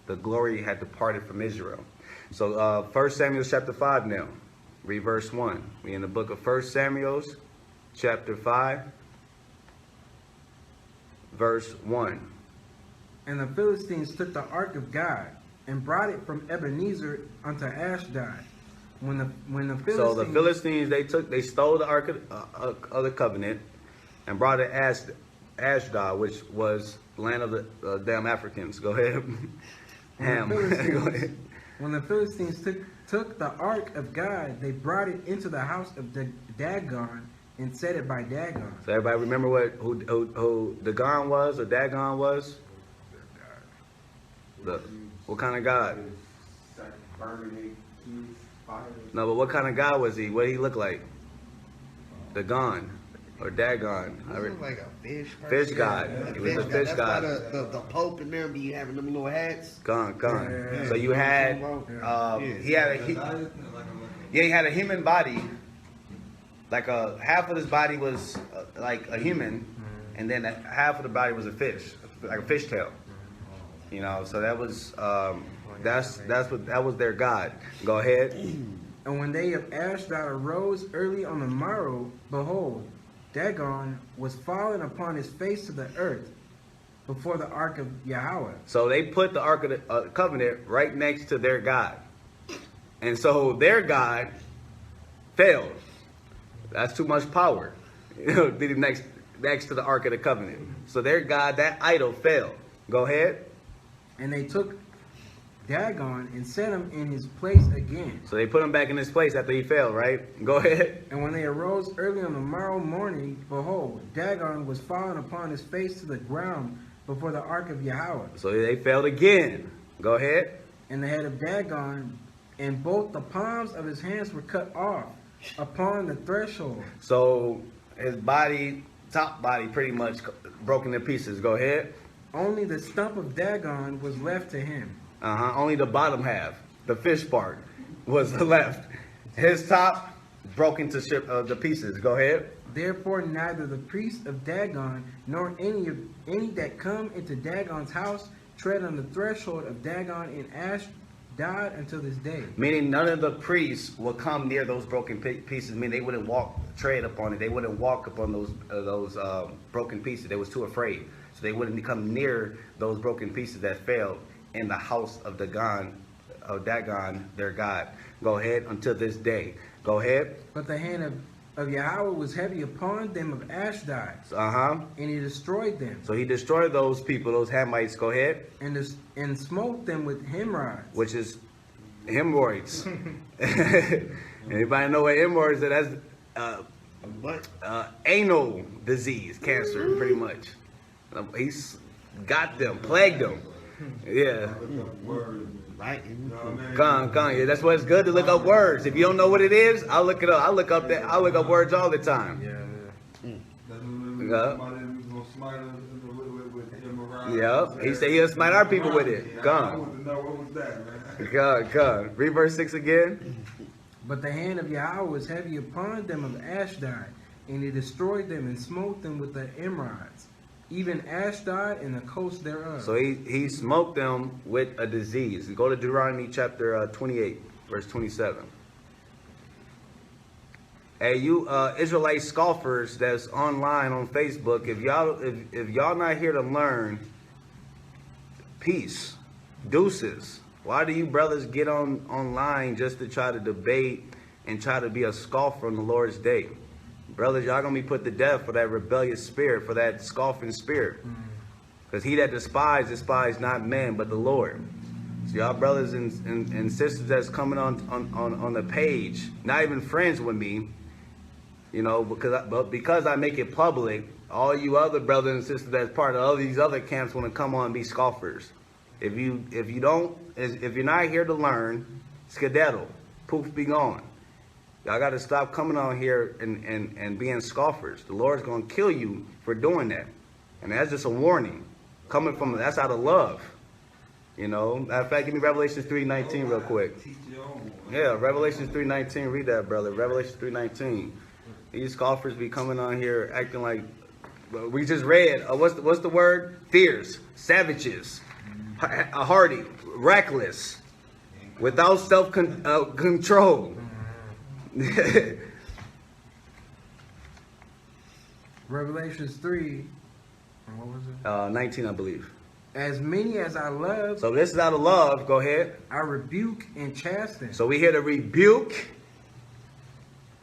the glory had departed from Israel. So 1 Samuel chapter 5 now. Read verse 1. We in the book of 1 Samuel chapter 5, verse 1. And the Philistines took the ark of God and brought it from Ebenezer unto Ashdod. When the Philistines, So the Philistines, they stole the ark of the covenant and brought it Ashdod, which was the land of the damn Africans. Go ahead. Go ahead. When the Philistines took the ark of God, they brought it into the house of Dagon and set it by Dagon. So everybody remember who Dagon was, or Dagon was? What kind of God? No, but what kind of God was he? What did he look like? Dagon or Dagon? He looked like a fish. Fish god. Yeah, He was a fish That's god. why the Pope and them be having them little hats. Gone. Yeah. So you had, he had a human body. Like half of his body was like a human, and then half of the body was a fish, like a fish tail. You know, so that was that was their god. Go ahead. And when they of Ashdod arose early on the morrow, behold, Dagon was fallen upon his face to the earth before the ark of Yahweh. So they put the ark of the covenant right next to their god, and so their god failed. That's too much power. You know, be next to the ark of the covenant. So their god, that idol, failed. Go ahead. And they took Dagon and set him in his place again. So they put him back in his place after he failed, right? Go ahead. And when they arose early on the morrow morning, behold, Dagon was fallen upon his face to the ground before the ark of Yahweh. So they failed again. Go ahead. And the head of Dagon and both the palms of his hands were cut off upon the threshold. So his body, top body, pretty much broken to pieces. Go ahead. Only the stump of Dagon was left to him. Only the bottom half, the fish part, was left. His top broken to pieces. Go ahead. Therefore neither the priests of Dagon nor any that come into Dagon's house tread on the threshold of Dagon in Ashdod until this day. Meaning none of the priests will come near those broken pieces. Meaning they wouldn't tread upon it. They wouldn't walk upon those broken pieces. They was too afraid. So they wouldn't come near those broken pieces that fell in the house of Dagon, their god. Go ahead until this day. Go ahead. But the hand of Yahweh was heavy upon them of Ashdod. And he destroyed them. So he destroyed those people, those Hamites. Go ahead. And smote them with hemorrhoids. Which is hemorrhoids. Anybody know what hemorrhoids is? That's anal disease, cancer, pretty much. He's got them, plagued them. Yeah. Right? Yeah, that's why it's good to look up words. If you don't know what it is, I'll look it up. I look up words all the time. Yeah. He said he'll smite our people with it. Come. Read verse 6 again. But the hand of Yahweh was heavy upon them of Ashdod, and he destroyed them and smote them with the hemorrhoids, even Ashdod and the coast thereof. So he smoked them with a disease. Go to Deuteronomy chapter 28, verse 27. Hey, you Israelite scoffers that's online on Facebook, if y'all not here to learn peace, deuces. Why do you brothers get online just to try to debate and try to be a scoffer on the Lord's day? Brothers, y'all gonna be put to death for that rebellious spirit, for that scoffing spirit. Because he that despise not men, but the Lord. So y'all brothers and sisters that's coming on the page, not even friends with me, you know, because I make it public, all you other brothers and sisters that's part of all these other camps want to come on and be scoffers. If you're not here to learn, skedaddle, poof, be gone. Y'all got to stop coming on here and being scoffers. The Lord's going to kill you for doing that. And that's just a warning. That's out of love. You know, matter of fact, give me Revelation 3:19 real quick. Yeah, Revelation 3:19. Read that, brother. Revelation 3:19. These scoffers be coming on here acting like we just read. What's the word? Fierce, savages, hardy, reckless, without self-control. Revelations 3. What was it? 19, I believe. As many as I love, So this is out of love. Go ahead. I rebuke and chasten. So we here to rebuke.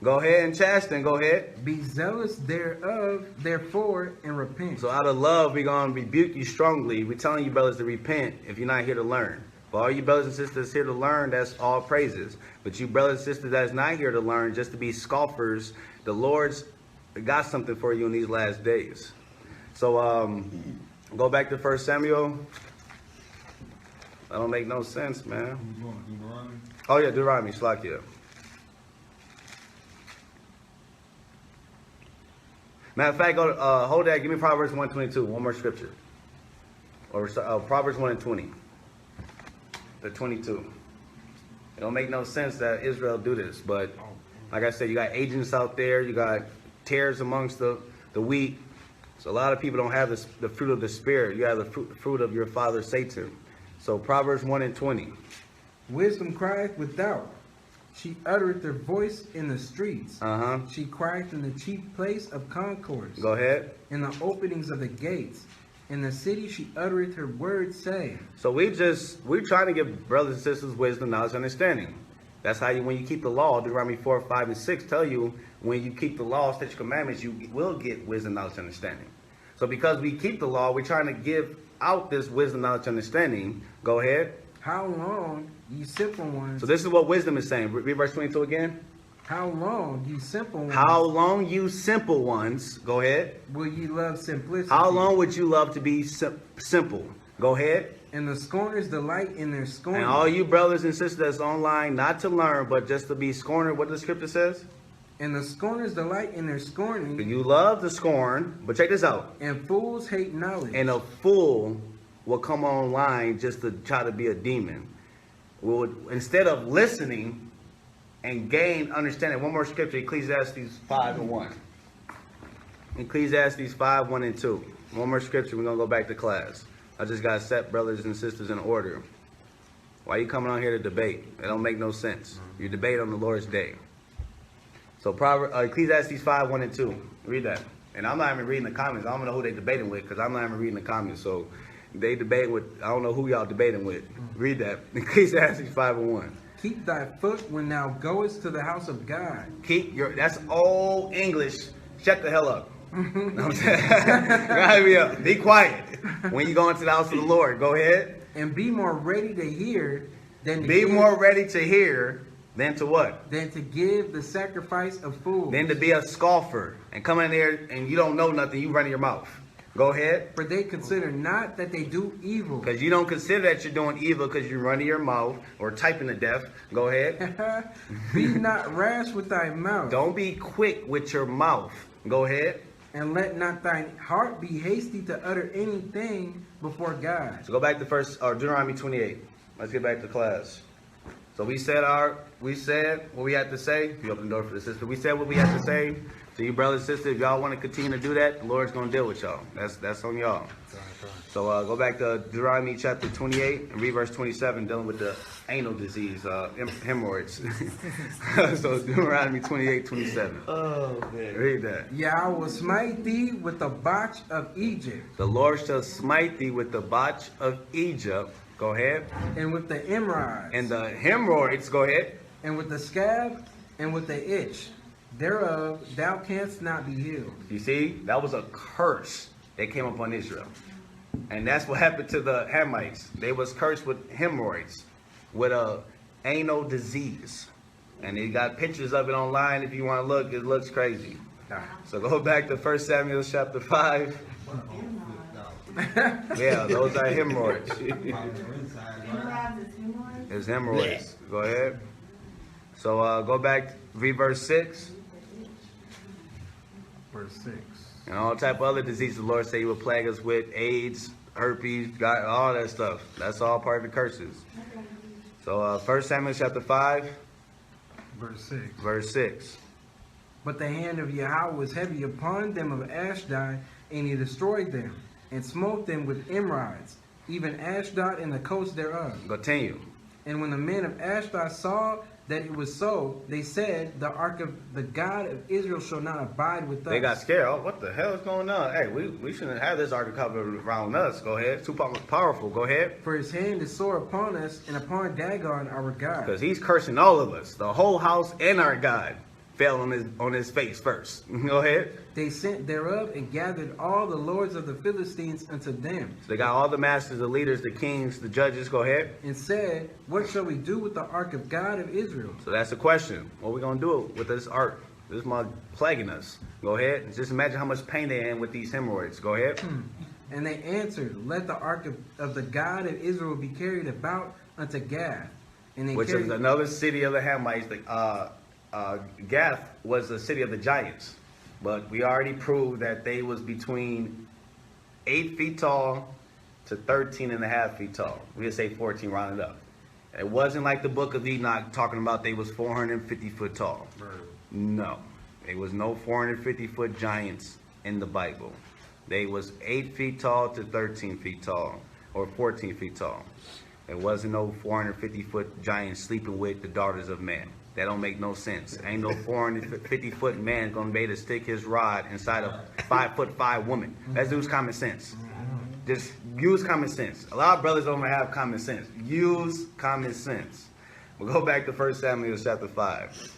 Go ahead and chasten. Go ahead. Be zealous thereof, therefore, and repent. So out of love, we're going to rebuke you strongly. We're telling you brothers to repent if you're not here to learn. For all you brothers and sisters here to learn, that's all praises. But you brothers and sisters that's not here to learn, just to be scoffers, the Lord's got something for you in these last days. So go back to 1 Samuel. That don't make no sense, man. Oh yeah, Deuteronomy, Slakia. Matter of fact, go to, hold that. Give me Proverbs 1:22. One more scripture. Or Proverbs 1:20. The 22. It don't make no sense that Israel do this, but like I said, you got agents out there. You got tares amongst the wheat. So a lot of people don't have the fruit of the Spirit. You have the fruit of your father Satan. So Proverbs 1:20. Wisdom crieth without. She uttereth her voice in the streets. Uh-huh. She crieth in the chief place of concourse. Go ahead. In the openings of the gates. In the city she uttereth her words, saying. So we're trying to give brothers and sisters wisdom, knowledge, understanding. That's how when you keep the law, Deuteronomy 4, 5, and 6 tell you when you keep the law, statutes, commandments, you will get wisdom, knowledge, understanding. So because we keep the law, we're trying to give out this wisdom, knowledge, understanding. Go ahead. How long, ye simple ones? So this is what wisdom is saying. Read verse 22 again. How long, ye simple ones? How long, you simple ones? Go ahead. Will ye love simplicity? How long would you love to be simple? Go ahead. And the scorners delight in their scorning. And all you brothers and sisters that's online, not to learn, but just to be scorner, what the scripture says? And the scorners delight in their scorning. You love the scorn, but check this out. And fools hate knowledge. And a fool will come online just to try to be a demon. Instead of listening and gain understanding. One more scripture, Ecclesiastes 5:1. Ecclesiastes 5:1-2. One more scripture, we're going to go back to class. I just got to set brothers and sisters in order. Why you coming on here to debate? It don't make no sense. You debate on the Lord's day. So Ecclesiastes 5:1-2. Read that. And I'm not even reading the comments. I don't know who they debating with because I'm not even reading the comments. So they debate with, I don't know who y'all debating with. Read that. Ecclesiastes 5:1. Keep thy foot when thou goest to the house of God. That's old English. Shut the hell up. Know what I'm saying? Be quiet when you go into the house of the Lord. Go ahead. And be more ready to hear than to Be more ready to hear than to what? Than to give the sacrifice of fools. Than to be a scoffer and come in there and you don't know nothing. You run your mouth. Go ahead. For they consider not that they do evil. Because you don't consider that you're doing evil because you're running your mouth or typing to death. Go ahead. Be not rash with thy mouth. Don't be quick with your mouth. Go ahead. And let not thine heart be hasty to utter anything before God. So go back to Deuteronomy 28. Let's get back to class. So we said what we had to say. You open the door for the sister. We said what we had to say. So you brothers and sisters, if y'all want to continue to do that, the Lord's going to deal with y'all. That's on y'all. So go back to Deuteronomy chapter 28 and read verse 27, dealing with the anal disease, hemorrhoids. So Deuteronomy 28:27. Oh, man. Read that. Yeah, I will smite thee with the botch of Egypt. The Lord shall smite thee with the botch of Egypt. Go ahead. And with the hemorrhoids. And the hemorrhoids. Go ahead. And with the scab and with the itch. Thereof thou canst not be healed. You see, that was a curse that came upon Israel. And that's what happened to the Hamites. They was cursed with hemorrhoids, with a anal disease. And they got pictures of it online if you want to look. It looks crazy. So go back to 1 Samuel chapter 5. Yeah, those are hemorrhoids. Hemorrhoids is hemorrhoids? It's hemorrhoids. Go ahead. So go back, read verse 6. Verse 6. And all type of other diseases the Lord said he will plague us with, AIDS, herpes, God, all that stuff. That's all part of the curses. So 1 Samuel chapter 5, Verse 6. verse 6. But the hand of Yahweh was heavy upon them of Ashdod, and he destroyed them, and smote them with emerods, even Ashdod and the coast thereof. Continue. And when the men of Ashdod saw that it was so, they said, the ark of the God of Israel shall not abide with us. They got scared. Oh, what the hell is going on? Hey, we shouldn't have this ark of covenant around us. Go ahead. Too powerful. Go ahead. For his hand is sore upon us, and upon Dagon our God. Because he's cursing all of us. The whole house and our God fell on his face first. Go ahead. They sent thereof and gathered all the lords of the Philistines unto them, So they got all the masters, the leaders, the kings, the judges. Go ahead. and said, what shall we do with the ark of God of Israel? So that's the question. What are we going to do with this ark? This is my plaguing us. Go ahead. Just imagine how much pain they're in with these hemorrhoids. Go ahead. And they answered, let the ark of the God of Israel be carried about unto Gath. And they Which carried, is another city of the Hamites. Gath was the city of the giants. But we already proved that they was between 8 feet tall to 13 and a half feet tall. We'll say 14 rounded up. It wasn't like the book of Enoch talking about they was 450 foot tall. No. There was no 450 foot giants in the Bible. They was 8 feet tall to 13 feet tall or 14 feet tall. There wasn't no 450 foot giant sleeping with the daughters of men. That don't make no sense. Ain't no 450 foot man gonna be able to stick his rod inside a 5'5" woman. Let's use common sense. Just use common sense. A lot of brothers don't have common sense. Use common sense. We'll go back to 1 Samuel chapter 5.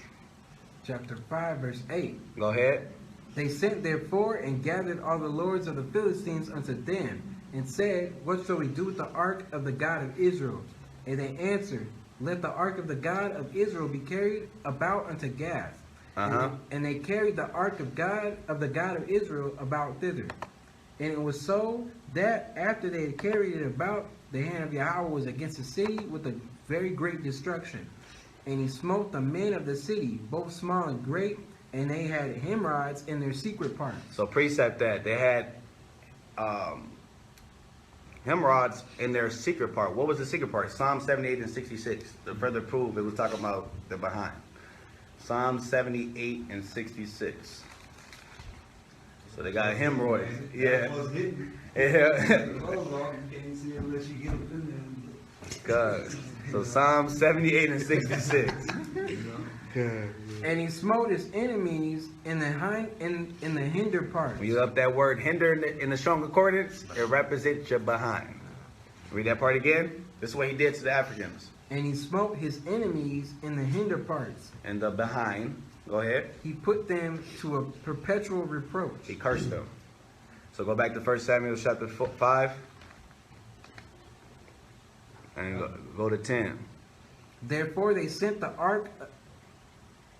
chapter 5, verse 8. Go ahead. They sent therefore and gathered all the lords of the Philistines unto them, and said, what shall we do with the ark of the God of Israel? And they answered, let the ark of the God of Israel be carried about unto Gath. And they carried the ark of the God of Israel about thither. And it was so that after they had carried it about, the hand of Yahweh was against the city with a very great destruction. And he smote the men of the city, both small and great, and they had hemorrhoids in their secret parts. So precept that they had hemorrhoids in their secret part. What was the secret part? Psalm 78 and 66. To further prove it was talking about the behind. Psalm 78 and 66. So they got hemorrhoids. Yeah. Yeah. God. So Psalm 78 and 66. And he smote his enemies in the hinder parts. When you up that word hinder in the strong concordance, it represents your behind. Read that part again. This is what he did to the Africans. And he smote his enemies in the hinder parts. And the behind. Go ahead. He put them to a perpetual reproach. He cursed them. So go back to 1 Samuel chapter 5. And go to 10. Therefore they sent the ark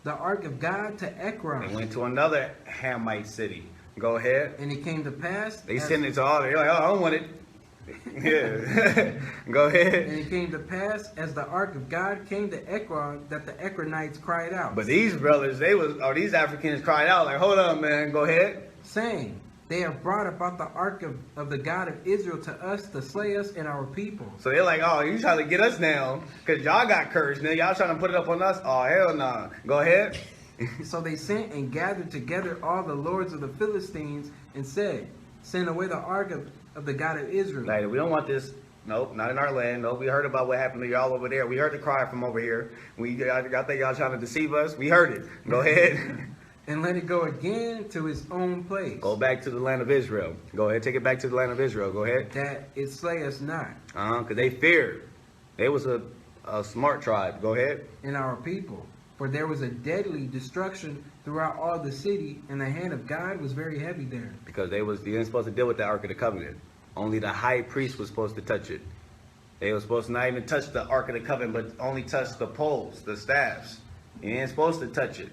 of God to Ekron. They went to another Hamite city. Go ahead. And it came to pass. They sent it to all. They're like, oh, I don't want it. Yeah. Go ahead. And it came to pass as the ark of God came to Ekron that the Ekronites cried out. But these brothers, these Africans cried out like, hold up, man. Go ahead. Saying, they have brought about the ark of the God of Israel to us to slay us and our people. So they're like, oh, you trying to get us now because y'all got cursed. Now y'all trying to put it up on us? Oh, hell no. Nah. Go ahead. So they sent and gathered together all the lords of the Philistines and said, send away the ark of the God of Israel. Like, we don't want this. Nope, not in our land. Nope, we heard about what happened to y'all over there. We heard the cry from over here. I think y'all trying to deceive us. We heard it. Go ahead. And let it go again to his own place. Go back to the land of Israel. Go ahead, take it back to the land of Israel. Go ahead. That it slay us not. Because they feared. They was a smart tribe. Go ahead. And our people. For there was a deadly destruction throughout all the city, and the hand of God was very heavy there. Because they weren't supposed to deal with the Ark of the Covenant. Only the high priest was supposed to touch it. They were supposed to not even touch the Ark of the Covenant, but only touch the poles, the staffs. You ain't supposed to touch it.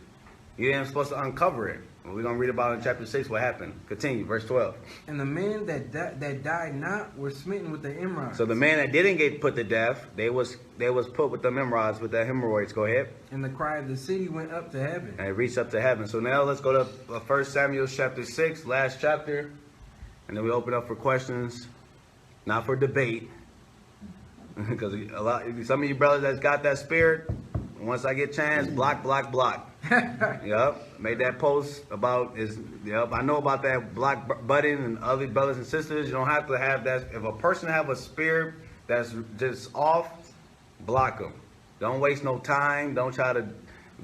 You ain't supposed to uncover it. We're going to read about in chapter 6 what happened. Continue, verse 12. And the men that died not were smitten with the emerods. So the man that didn't get put to death, they was put with the emerods, with the hemorrhoids. Go ahead. And the cry of the city went up to heaven. And it reached up to heaven. So now let's go to 1 Samuel chapter 6, last chapter. And then we open up for questions, not for debate. Because some of you brothers that's got that spirit, once I get chance, block. Yep. Made that post about I know about that block button, and other brothers and sisters, you don't have to have that. If a person have a spirit that's just off, block them. Don't waste no time. Don't try to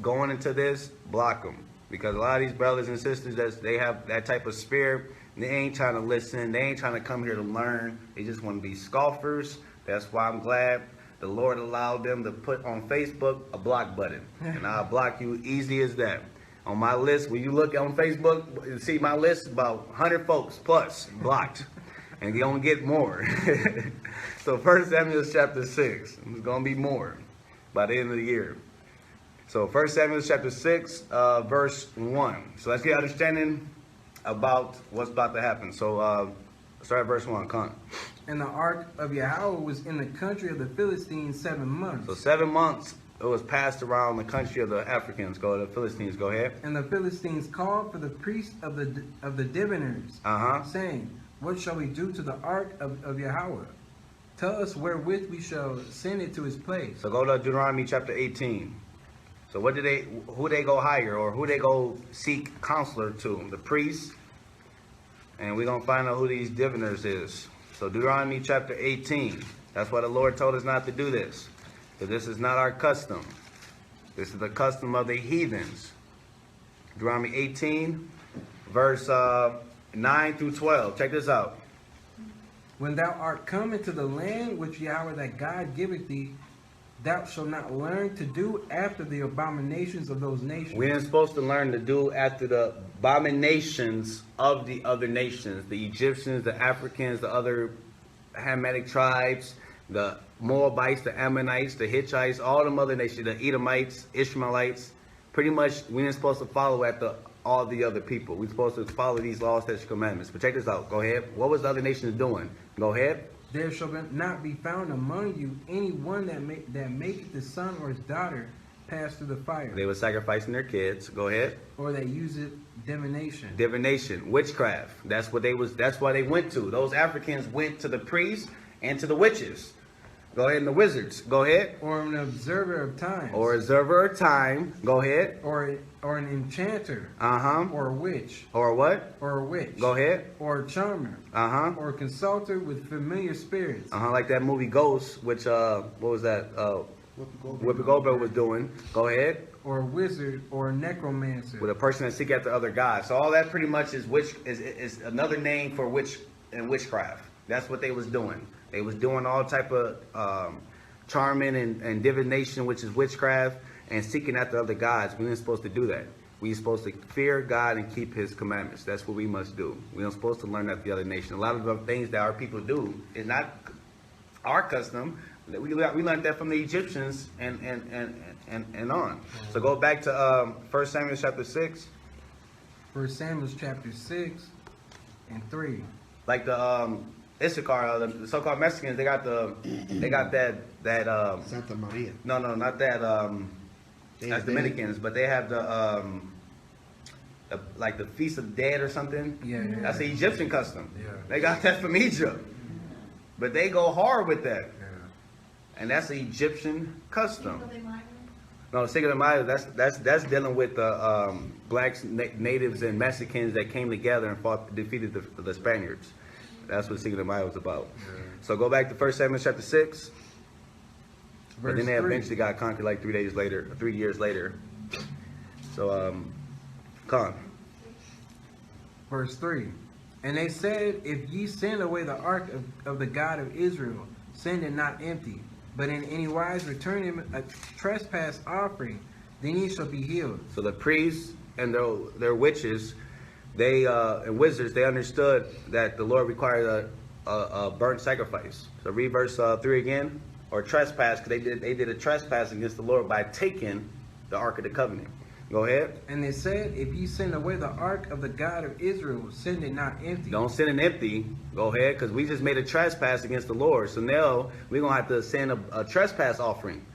go into this, block them. Because a lot of these brothers and sisters, they have that type of spirit. They ain't trying to listen. They ain't trying to come here to learn. They just want to be scoffers. That's why I'm glad the Lord allowed them to put on Facebook a block button. And I'll block you easy as that. On my list, when you look on Facebook, you see my list, about 100 folks plus blocked. And you don't get more. So 1 Samuel chapter 6. There's going to be more by the end of the year. So 1 Samuel chapter 6, verse 1. So let's get understanding about what's about to happen. So start at verse 1. Come on. And the ark of Yahweh was in the country of the Philistines 7 months. So 7 months it was passed around the country of the Africans. The Philistines. Go ahead. And the Philistines called for the priests of the diviners, saying, What shall we do to the ark of Yahweh? Tell us wherewith we shall send it to his place. So go to Deuteronomy chapter 18. So who they go hire, or who they go seek counselor to? The priests. And we're going to find out who these diviners is. So Deuteronomy chapter 18. That's why the Lord told us not to do this. Because this is not our custom. This is the custom of the heathens. Deuteronomy 18, verse 9 through 12. Check this out. When thou art come into the land which Yahweh thy God giveth thee, thou shalt not learn to do after the abominations of those nations. We ain't supposed to learn to do after the abominations of the other nations. The Egyptians, the Africans, the other Hamitic tribes, the Moabites, the Ammonites, the Hittites, all them other nations, the Edomites, Ishmaelites. Pretty much we ain't supposed to follow after all the other people. We're supposed to follow these laws, statutes, commandments. But check this out. Go ahead. What was the other nations doing? Go ahead. There shall not be found among you any one that maketh the son or his daughter pass through the fire. They were sacrificing their kids. Go ahead. Or that useth divination. Divination, witchcraft. That's what that's why they went to. Those Africans went to the priests and to the witches. Go ahead, and the wizards. Go ahead. Or an observer of time. Or observer of time. Go ahead. Or an enchanter. Or a witch. Or what? Or a witch. Go ahead. Or a charmer. Or a consulter with familiar spirits. Like that movie Ghost, which what was that? Whoopi Goldberg was doing. Go ahead. Or a wizard, or a necromancer. With a person that seek after other gods. So all that pretty much is is another name for witch and witchcraft. That's what they was doing. They was doing all type of charming and divination, which is witchcraft, and seeking after other gods. We ain't supposed to do that. We're supposed to fear God and keep his commandments. That's what we must do. We aren't supposed to learn that the other nation. A lot of the things that our people do is not our custom. We learned that from the Egyptians and on. So go back to 1 Samuel chapter 6. 1 Samuel chapter 6 and 3. Like the Issachar, the so-called Mexicans, they got that Santa Maria. No, not that. That's Dominicans, but they have the like the Feast of Dead or something. Yeah. That's the Egyptian custom. Yeah. They got that from Egypt, but they go hard with that, and that's the Egyptian custom. No, Cinco de Mayo. That's dealing with the blacks, natives, and Mexicans that came together and defeated the Spaniards. That's what Cinco de Mayo was about. Yeah. So go back to 1 Samuel chapter 6. But then they eventually got conquered like 3 years later. So, come on. Verse 3. And they said, If ye send away the ark of the God of Israel, send it not empty, but in any wise return him a trespass offering, then ye shall be healed. So the priests and their witches, and wizards, they understood that the Lord required a burnt sacrifice. So read verse 3 again. Or trespass, because they did a trespass against the Lord by taking the Ark of the Covenant. Go ahead. And they said, if ye send away the ark of the God of Israel, send it not empty. Don't send it empty. Go ahead, because we just made a trespass against the Lord. So now we're going to have to send a trespass offering.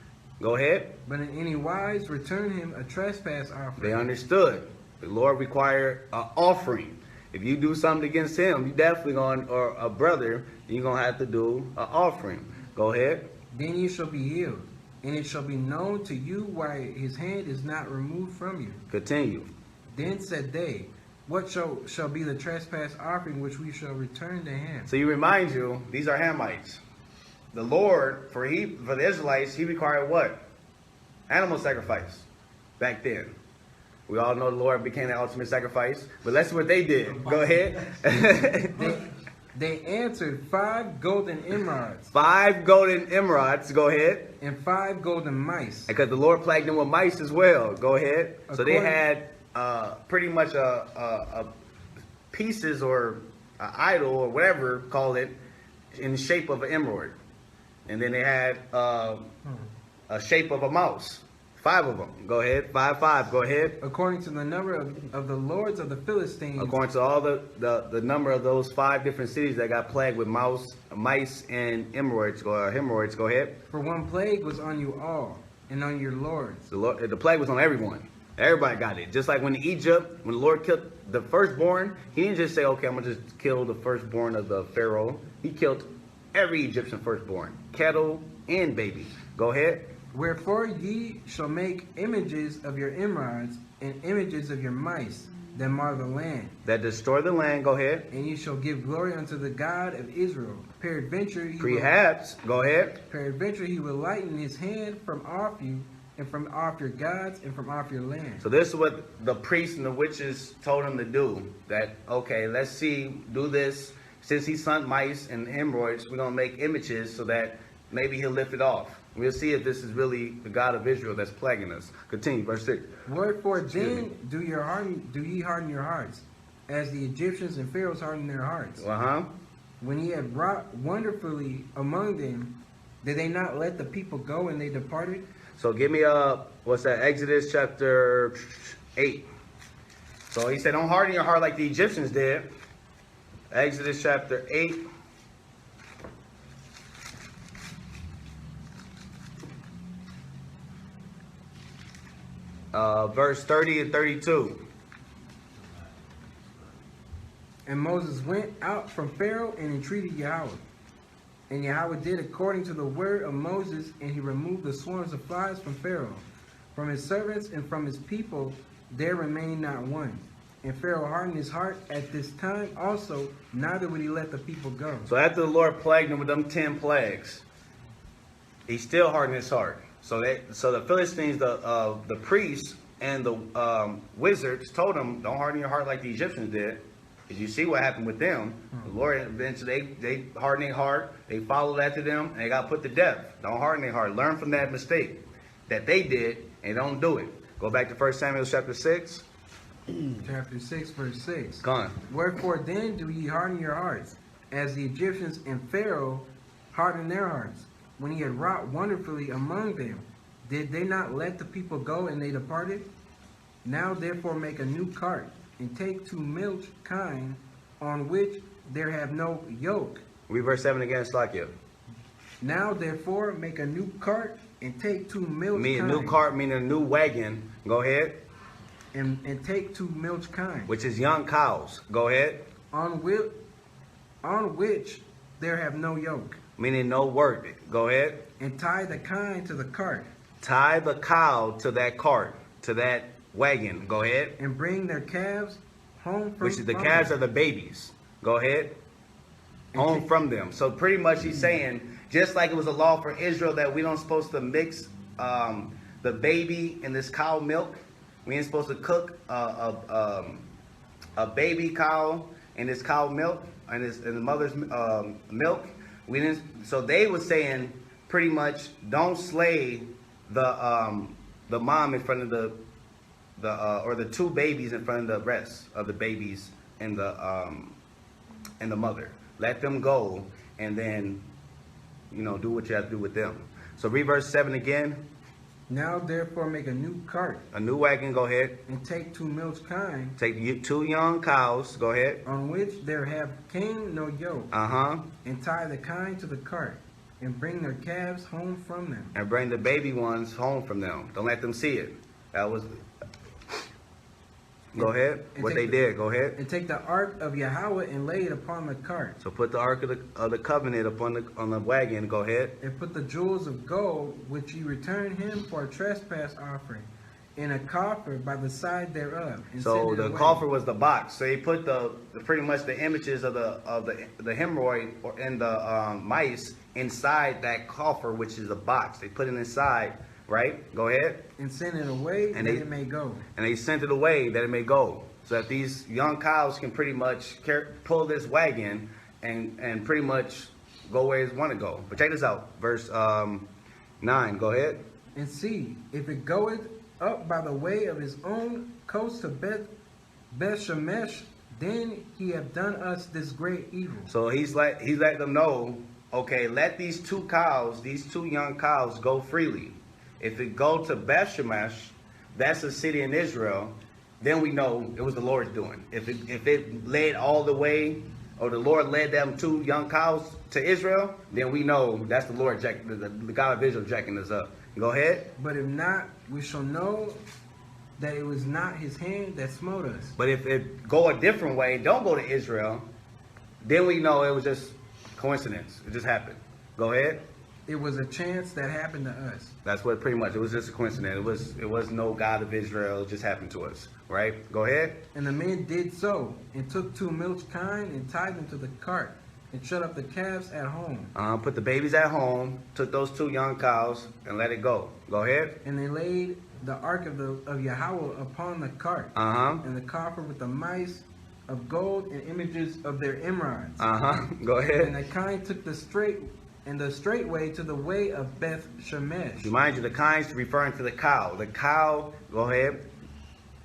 Go ahead. But in any wise return him a trespass offering. They understood. The Lord required an offering. If you do something against him, you definitely going, or a brother, you're going to have to do an offering. Go ahead. Then ye shall be healed, and it shall be known to you why his hand is not removed from you. Continue. Then said they, what shall be the trespass offering which we shall return to him? So you remind you, these are Hamites. The Lord, for the Israelites, he required what? Animal sacrifice back then. We all know the Lord became the ultimate sacrifice, but that's what they did. Go ahead. They answered 5 golden emerods 5 golden emerods. Go ahead. and 5 golden mice. Because the Lord plagued them with mice as well. Go ahead. So they had pretty much a pieces or an idol or whatever, call it, in the shape of an emerald. And then they had a shape of a mouse. 5 of them. Go ahead. 5. Go ahead. According to the number of the lords of the Philistines. According to all the number of those 5 different cities that got plagued with mice and hemorrhoids. Go ahead. For one plague was on you all, and on your lords. The plague was on everyone. Everybody got it. Just like when Egypt, when the Lord killed the firstborn, he didn't just say, okay, I'm going to just kill the firstborn of the Pharaoh. He killed every Egyptian firstborn, cattle and baby. Go ahead. Wherefore ye shall make images of your emerods and images of your mice that mar the land. That destroy the land. Go ahead. And ye shall give glory unto the God of Israel. Peradventure he will lighten his hand from off you, and from off your gods, and from off your land. So this is what the priests and the witches told him to do. That, okay, let's see, do this. Since he sent mice and hemorrhoids, we're going to make images so that maybe he'll lift it off. We'll see if this is really the God of Israel that's plaguing us. Continue, verse 6. Wherefore then do ye harden your hearts, as the Egyptians and Pharaohs hardened their hearts. When ye had wrought wonderfully among them, did they not let the people go, and they departed? So give me what's that? Exodus chapter 8. So he said, don't harden your heart like the Egyptians did. Exodus chapter 8. Verse 30 and 32. And Moses went out from Pharaoh and entreated Yahweh. And Yahweh did according to the word of Moses, and he removed the swarms of flies from Pharaoh. From his servants and from his people there remained not one. And Pharaoh hardened his heart at this time also, neither would he let the people go. So after the Lord plagued him with them 10 plagues, he still hardened his heart. So the Philistines, the priests and the wizards told him, don't harden your heart like the Egyptians did. Because you see what happened with them. The Lord eventually, they hardened their heart. They followed after them, and they got put to death. Don't harden their heart. Learn from that mistake that they did, and don't do it. Go back to 1 Samuel chapter 6. Chapter 6, verse 6. Gone. Wherefore then do ye harden your hearts, as the Egyptians and Pharaoh hardened their hearts, when he had wrought wonderfully among them. Did they not let the people go, and they departed? Now therefore make a new cart, and take 2 milch kine, on which there have no yoke. Read verse 7 again, Slakia. Now therefore make a new cart, and take 2 milch kine. A new cart meaning a new wagon. Go ahead. And take 2 milch kine. Which is young cows. Go ahead. On which there have no yoke. Meaning no work. Go ahead. And tie the kine to the cart. Tie the cow to that cart, to that wagon. Go ahead. And bring their calves home from which is the calves are the babies. Go ahead. Home from them. So pretty much he's saying, just like it was a law for Israel that we don't supposed to mix the baby and this cow milk. We ain't supposed to cook a baby cow and this cow milk and the mother's milk. We didn't. So they were saying pretty much don't slay the mom in front of or the 2 babies in front of the rest of the babies and the mother. Let them go, and then do what you have to do with them. So read verse 7 again. Now therefore make a new cart, A new wagon, go ahead. and take 2 milch kine, Take 2 young cows, go ahead. on which there have came no yoke, Uh-huh. and tie the kine to the cart, and bring their calves home from them. And bring the baby ones home from them. Don't let them see it. That was... Go ahead. And What take they did, go ahead. And take the ark of Yahweh and lay it upon the cart, So put the Ark of the Covenant on the wagon, go ahead. and put the jewels of gold which ye returned him for a trespass offering in a coffer by the side thereof. And So send it the away. coffer was the box. So he put the pretty much the images of the hemorrhoid and the mice inside that coffer, which is a box. They put it inside, right? Go ahead. And send it away And that they- it may go. And they sent it away that it may go, so that these young cows can pretty much pull this wagon and pretty much go where it want to go. But check this out, verse 9. Go ahead. And see, if it goeth up by the way of his own coast to Beth Shemesh, then he have done us this great evil. So he's let them know, okay, let these 2 cows, these 2 young cows, go freely. If it go to Beth Shemesh, that's a city in Israel, then we know it was the Lord's doing. If it led all the way, or the Lord led them 2 young cows to Israel, then we know that's the Lord, the God of Israel jacking us up. Go ahead. But if not, we shall know that it was not his hand that smote us. But if it go a different way, don't go to Israel, then we know it was just coincidence. It just happened. Go ahead. It was a chance that happened to us. That's what pretty much, it was just a coincidence. It was no God of Israel. It just happened to us, right? Go ahead. And the men did so, and took 2 milch kine, and tied them to the cart, and shut up the calves at home. Put the babies at home, took those 2 young cows, and let it go. Go ahead. And they laid the ark of Yahweh upon the cart, and the coffer with the mice of gold and images of their emerods. Go And ahead. the kine took the straight way to the way of Beth Shemesh. Remind you, the kind's referring to the cow. The cow, go ahead,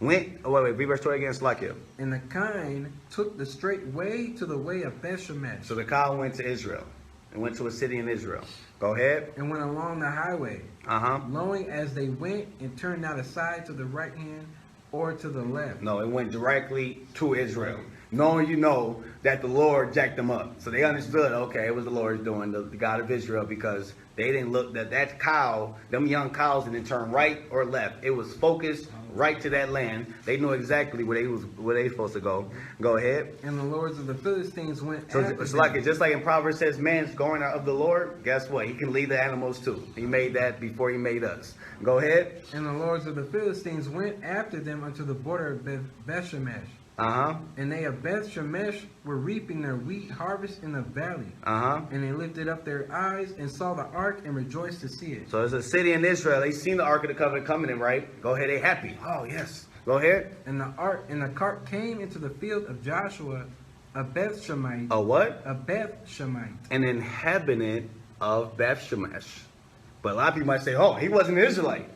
went, wait, read verse 20 again, Slakia. And the kine took the straight way to the way of Beth Shemesh, So the cow went to Israel, and went to a city in Israel. Go ahead. and went along the highway, Uh-huh. lowing as they went, and turned not aside to the right hand or to the left. No, it went directly to Israel. Knowing you know that the Lord jacked them up. So they understood, okay, it was the Lord's doing, the God of Israel, because they didn't look, that cow, them young cows didn't turn right or left. It was focused right to that land. They knew exactly where they were supposed to go. Go ahead. And the lords of the Philistines went So after it's them. like, just like in Proverbs says, man's going out of the Lord, guess what? He can lead the animals too. He made that before he made us. Go ahead. And the lords of the Philistines went after them unto the border of Beth Shemesh. And they of Beth Shemesh were reaping their wheat harvest in the valley. And they lifted up their eyes and saw the ark and rejoiced to see it. So there's a city in Israel. They seen the Ark of the Covenant coming in, right? Go ahead. They happy. Oh, yes. Go ahead. And the cart came into the field of Joshua, a Beth Shemite. A what? A Beth Shemite. An inhabitant of Beth Shemesh. But a lot of people might say, oh, he wasn't an Israelite.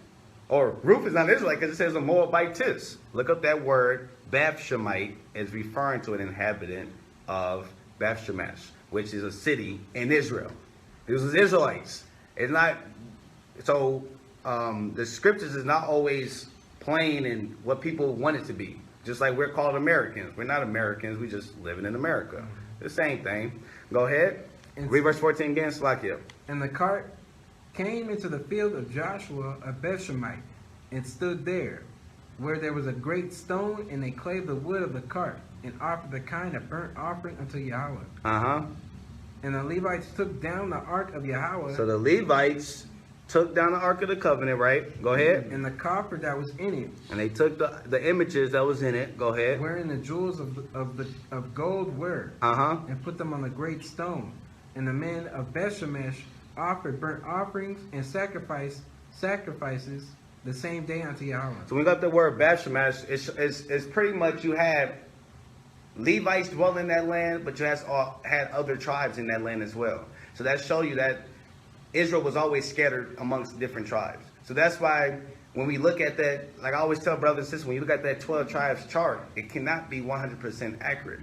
Or Ruth is not an Israelite because it says a Moabitess. Look up that word. Beth Shemite is referring to an inhabitant of Beth Shemesh, which is a city in Israel. These was Israelites. It's not, so the scriptures is not always plain in what people want it to be. Just like we're called Americans. We're not Americans. We just living in America. The same thing. Go ahead. Read verse 14 again, Slakia. And the cart came into the field of Joshua, a Beth Shemite, and stood there, where there was a great stone, and they clave the wood of the cart, and offered the kind of burnt offering unto Yahweh. And the Levites took down the ark of Yahweh. So the Levites took down the Ark of the Covenant, right? Go ahead. And the coffer that was in it. And they took the images that was in it. Go ahead. Wherein the jewels of gold were. And put them on the great stone. And the men of Beth Shemesh offered burnt offerings and sacrifices the same day unto Yahweh. So when we got the word Beth Shemesh, it's pretty much you had Levites dwell in that land, but you had other tribes in that land as well. So that shows you that Israel was always scattered amongst different tribes. So that's why when we look at that, like I always tell brothers and sisters, when you look at that 12 tribes chart, it cannot be 100% accurate.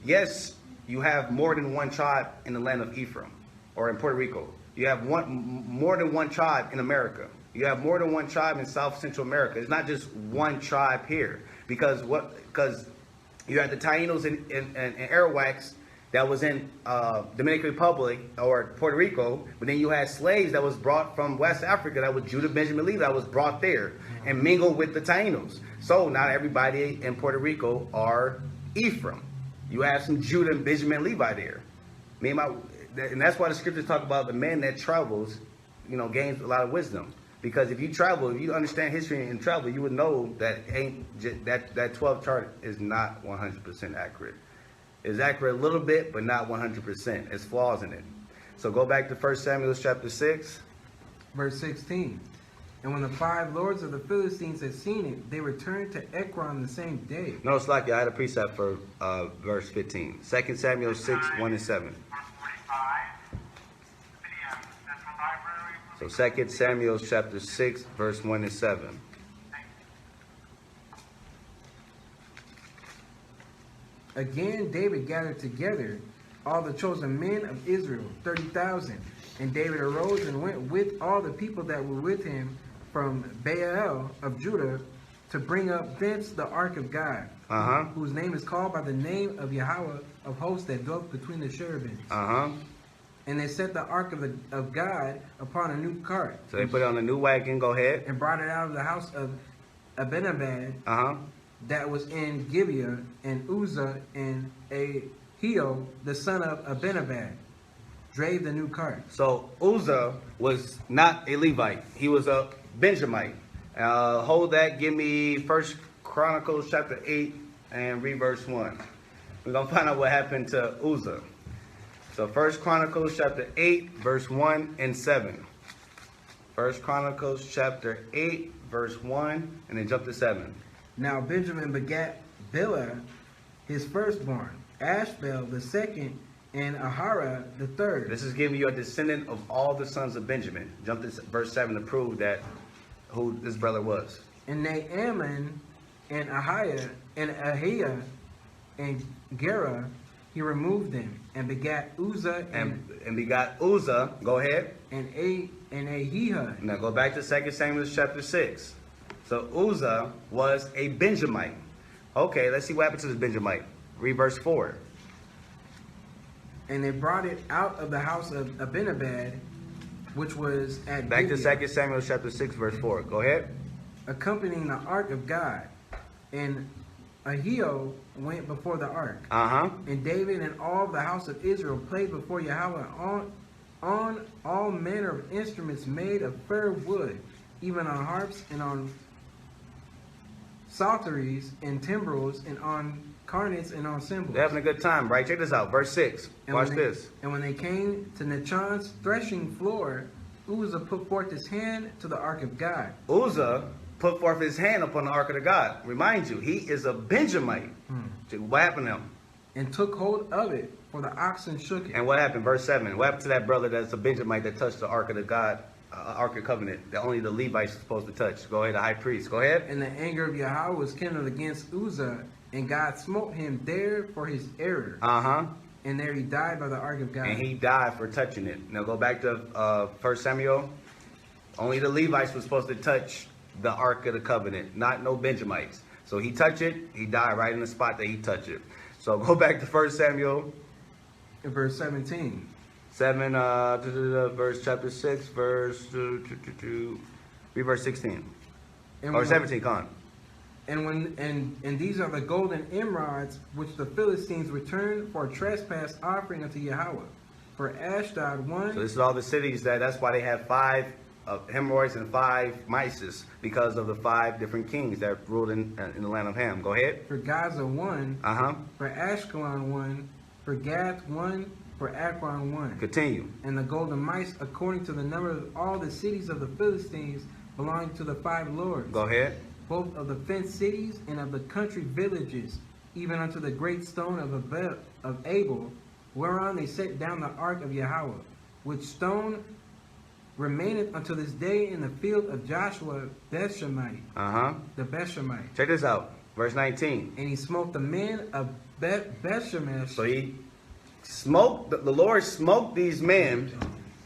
Yes, you have more than one tribe in the land of Ephraim or in Puerto Rico. You have more than one tribe in America. You have more than one tribe in South Central America. It's not just one tribe here. Because you had the Taínos and Arawaks that was in Dominican Republic or Puerto Rico, but then you had slaves that was brought from West Africa, that was Judah, Benjamin, Levi, that was brought there and mingled with the Taínos. So not everybody in Puerto Rico are Ephraim. You have some Judah and Benjamin, Levi there. And that's why the scriptures talk about the man that travels, gains a lot of wisdom. Because if you travel, if you understand history and travel, you would know that that 12 chart is not 100% accurate. It's accurate a little bit, but not 100%. There's flaws in it. So go back to 1 Samuel chapter 6. Verse 16. And when the 5 lords of the Philistines had seen it, they returned to Ekron the same day. No, it's like I had a precept for verse 15. 2 Samuel 6, 1 and 7. So 2 Samuel chapter 6, verse 1 and 7. Again, David gathered together all the chosen men of Israel, 30,000. And David arose and went with all the people that were with him from Baal of Judah to bring up thence the ark of God, whose name is called by the name of Yahweh of hosts that dwelt between the cherubims. And they set the ark of God upon a new cart. So they put it on a new wagon. Go ahead. And brought it out of the house of Abinadab that was in Gibeah, and Uzzah and Ahio, the son of Abinadab, drave the new cart. So Uzzah was not a Levite. He was a Benjamite. Hold that. Give me 1 Chronicles chapter 8 and read verse 1. We're going to find out what happened to Uzzah. So 1 Chronicles chapter 8, verse 1 and 7. 1 Chronicles chapter 8, verse 1, and then jump to 7. Now Benjamin begat Bela, his firstborn, Ashbel the second, and Ahara the third. This is giving you a descendant of all the sons of Benjamin. Jump to verse 7 to prove that who this brother was. And Naaman and Ahiah and Ahiah and Gera, he removed them, and begat Uzzah and begot Uzzah. Go ahead. And Ahihah. Now go back to 2 Samuel chapter 6. So Uzzah was a Benjamite. Okay, let's see what happened to this Benjamite. Read verse 4. And they brought it out of the house of Abinadab, which was at Back Gibeah, to 2 Samuel chapter 6, verse 4. Go ahead. accompanying the ark of God. And Ahio went before the ark. And David and all the house of Israel played before Yahweh on all manner of instruments made of fir wood, even on harps and on psalteries and timbrels and on cornets and on cymbals. They're having a good time, right? Check this out. Verse 6. Watch this. And when they came to Nachon's threshing floor, Uzzah put forth his hand to the ark of God. Uzzah put forth his hand upon the ark of the God. Remind you, he is a Benjamite. What happened to him? And took hold of it, for the oxen shook it. And what happened? Verse 7. What happened to that brother that's a Benjamite that touched the ark of the God, ark of covenant, that only the Levites are supposed to touch? Go ahead, the high priest. Go ahead. And the anger of Yahweh was kindled against Uzzah, and God smote him there for his error. And there he died by the ark of God. And he died for touching it. Now go back to 1 Samuel. Only the Levites were supposed to touch the ark of the covenant, not no Benjamites. So he touched it, he died right in the spot that he touched it. So go back to 1 Samuel. In verse 17. 7, verse chapter 6, verse, read verse 16. Or 17, come on. And these are the golden emerods which the Philistines returned for a trespass offering unto Yahweh. For Ashdod one. So this is all the cities that's why they have 5 hemorrhoids and 5 Mises, because of the 5 different kings that ruled in the land of Ham. Go ahead. For Gaza 1. For Ashkelon 1. For Gath 1. For Akron 1. Continue. And the golden mice, according to the number of all the cities of the Philistines, belonging to the 5 lords. Go ahead. Both of the fenced cities and of the country villages, even unto the great stone of Abel, whereon they set down the ark of Yahweh, which stone remaineth unto this day in the field of Joshua Bethshemite. The Bethshemite. Check this out. Verse 19. And he smote the men of Bethshemesh. So he smoked, the Lord smoked these men.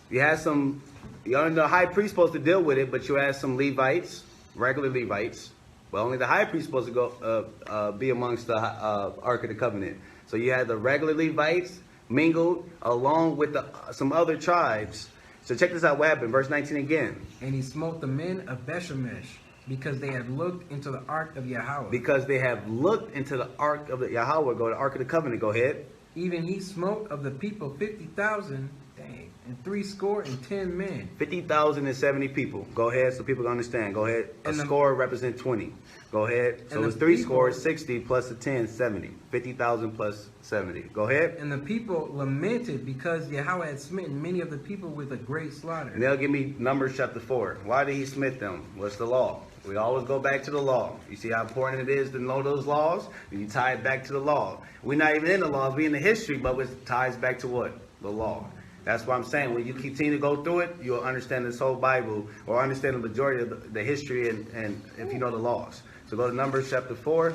You had some the high priest supposed to deal with it, but you had some Levites, regular Levites. But only the high priest supposed to go be amongst the Ark of the Covenant. So you had the regular Levites mingled along with some other tribes. So check this out. What happened? Verse 19 again. And he smote the men of Beshemesh, because they had looked into the ark of Yahweh. Because they have looked into the Ark of the Yahweh. Go to the Ark of the Covenant. Go ahead. Even he smote of the people 50,000, and 70 men. 50,070 people. Go ahead, so people can understand. Go ahead. A score represent 20. Go ahead. So it's 3 scores, 60 plus a 10, 70. 50,000 plus 70. Go ahead. And the people lamented because Yahweh had smitten many of the people with a great slaughter. And they'll give me Numbers chapter 4. Why did he smite them? What's the law? We always go back to the law. You see how important it is to know those laws? And you tie it back to the law. We're not even in the laws, we're in the history, but it ties back to what? The law. That's what I'm saying. When you continue to go through it, you'll understand this whole Bible, or understand the majority of the history, and if you know the laws. So go to Numbers chapter 4,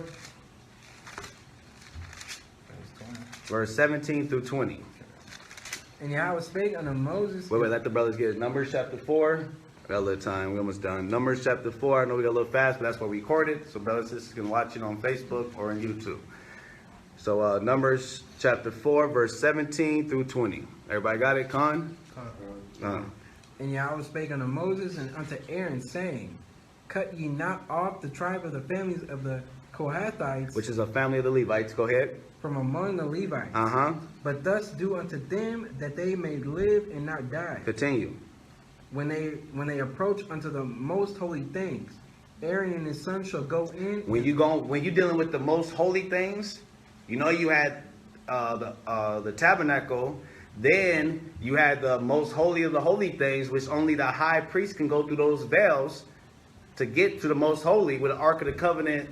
verse 17 through 20. And Yahweh spake unto Moses. Wait, let the brothers get it. Numbers chapter 4. I got a little time. We're almost done. Numbers chapter 4. I know we got a little fast, but that's where we recorded. So brothers and sisters can watch it on Facebook or on YouTube. So Numbers chapter 4, verse 17 through 20. Everybody got it, Con? And Yahweh spake unto Moses and unto Aaron, saying, Cut ye not off the tribe of the families of the Kohathites, which is a family of the Levites. Go ahead. From among the Levites. But thus do unto them that they may live and not die. Continue. When they approach unto the most holy things, Aaron and his son shall go in. When you're dealing with the most holy things, you know you had the tabernacle, then you had the most holy of the holy things, which only the high priest can go through those veils to get to the most holy, where the Ark of the Covenant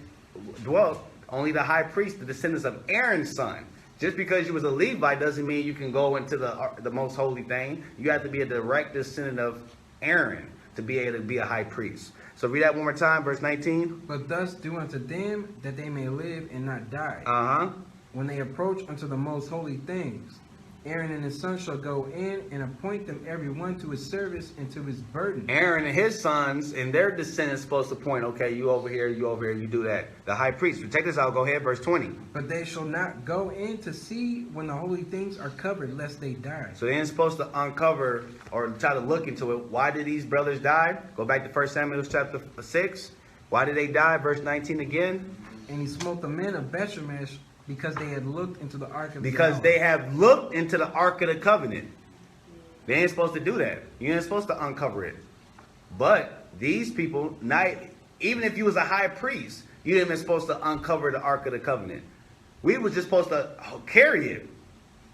dwelt. Only the high priest, the descendants of Aaron's son. Just because you was a Levite doesn't mean you can go into the most holy thing. You have to be a direct descendant of Aaron to be able to be a high priest. So read that one more time, verse 19. But thus do unto them that they may live and not die. When they approach unto the most holy things, Aaron and his sons shall go in and appoint them every one to his service and to his burden. Aaron and his sons and their descendants supposed to point, okay, you over here, you do that. The high priest. So take this out, go ahead, verse 20. But they shall not go in to see when the holy things are covered, lest they die. So they ain't supposed to uncover or try to look into it. Why did these brothers die? Go back to 1 Samuel chapter 6. Why did they die? Verse 19 again. And he smote the men of Beshemesh, because they had looked into the ark of Because Yahweh. they have looked into the Ark of the Covenant. They ain't supposed to do that. You ain't supposed to uncover it. But these people, even if you was a high priest, you ain't even supposed to uncover the Ark of the Covenant. We was just supposed to carry it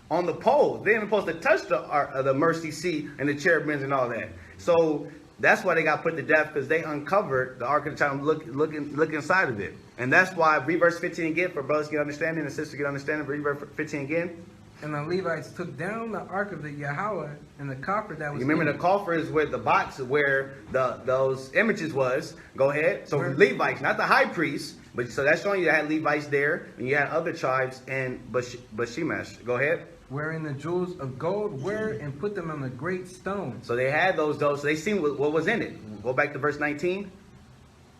on the pole. They ain't even supposed to touch the mercy seat and the cherubims and all that. So that's why they got put to death, because they uncovered the Ark of the Covenant, look inside of it. And that's why, read verse 15 again, for brothers get understanding and sisters get understanding. Read verse 15 again. And the Levites took down the ark of the Yahweh and the coffer that was. You remember the coffer is where the box, where those images was. Go ahead. So Levites, not the high priest, but so that's showing you that had Levites there, and you had other tribes in Bashemesh. Go ahead. Wherein the jewels of gold were, and put them on the great stone. So they had those. So they seen what was in it. Go back to verse 19.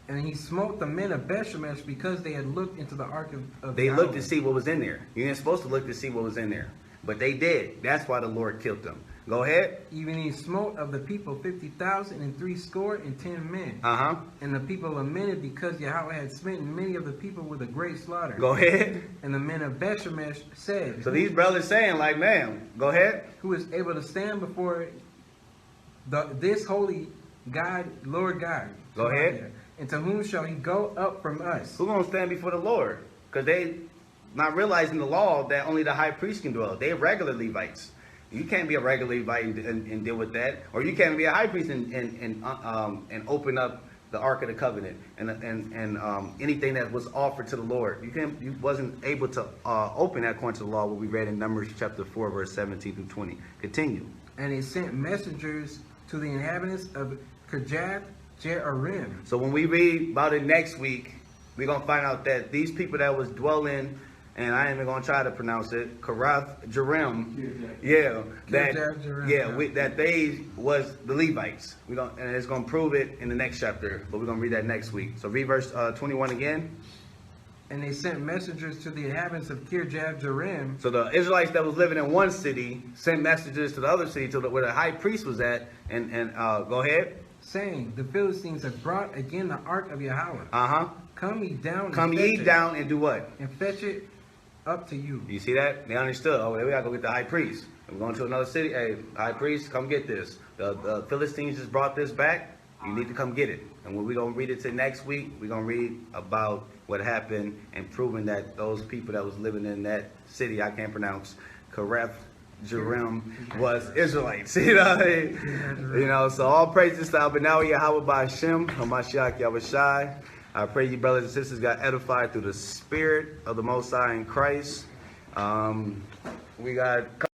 And he smote the men of Beshemesh, because they had looked into the ark of They Yahweh. looked to see what was in there. You ain't supposed to look to see what was in there. But they did. That's why the Lord killed them. Go ahead. Even he smote of the people 50,000 and 70 men. And the people lamented, because Yahweh had smitten many of the people with a great slaughter. Go ahead. And the men of Beshemesh said. So these brothers saying, like, man, go ahead. Who is able to stand before this holy God, Lord God? Go ahead. And to whom shall he go up from us? Who's going to stand before the Lord? Because they not realizing the law that only the high priest can dwell. They're regular Levites. You can't be a regular Levite and deal with that. Or you can't be a high priest and open up the Ark of the Covenant and anything that was offered to the Lord. You wasn't able to open that according to the law, what we read in Numbers chapter 4, verse 17 through 20. Continue. And he sent messengers to the inhabitants of Kirjath So when we read about it next week, we're going to find out that these people that was dwelling and I ain't even gonna try to pronounce it. Karath Jerim, yeah, that Jerim, yeah, that they was the Levites. We don't, and it's gonna prove it in the next chapter, but we're gonna read that next week. So read verse 21 again. And they sent messengers to the inhabitants of T.H.U.G. So the Israelites that was living in one city sent messages to the other city, where the high priest was at, and go ahead. saying, the Philistines have brought again the ark of Yahweh. Come ye down. Come ye down and do what? And fetch it up to you. You see that? They understood. Oh, we gotta go get the high priest. We're going to another city. Hey, high priest, come get this. The Philistines just brought this back. You need to come get it. And when we're going to read it to next week, we're going to read about what happened and proving that those people that was living in that city, I can't pronounce, Karath Jerim, was Israelites. You know, so all praises to Abba Yahweh by Hashem, Hamashiach Yahushai. I pray you brothers and sisters got edified through the spirit of the Most High in Christ. We got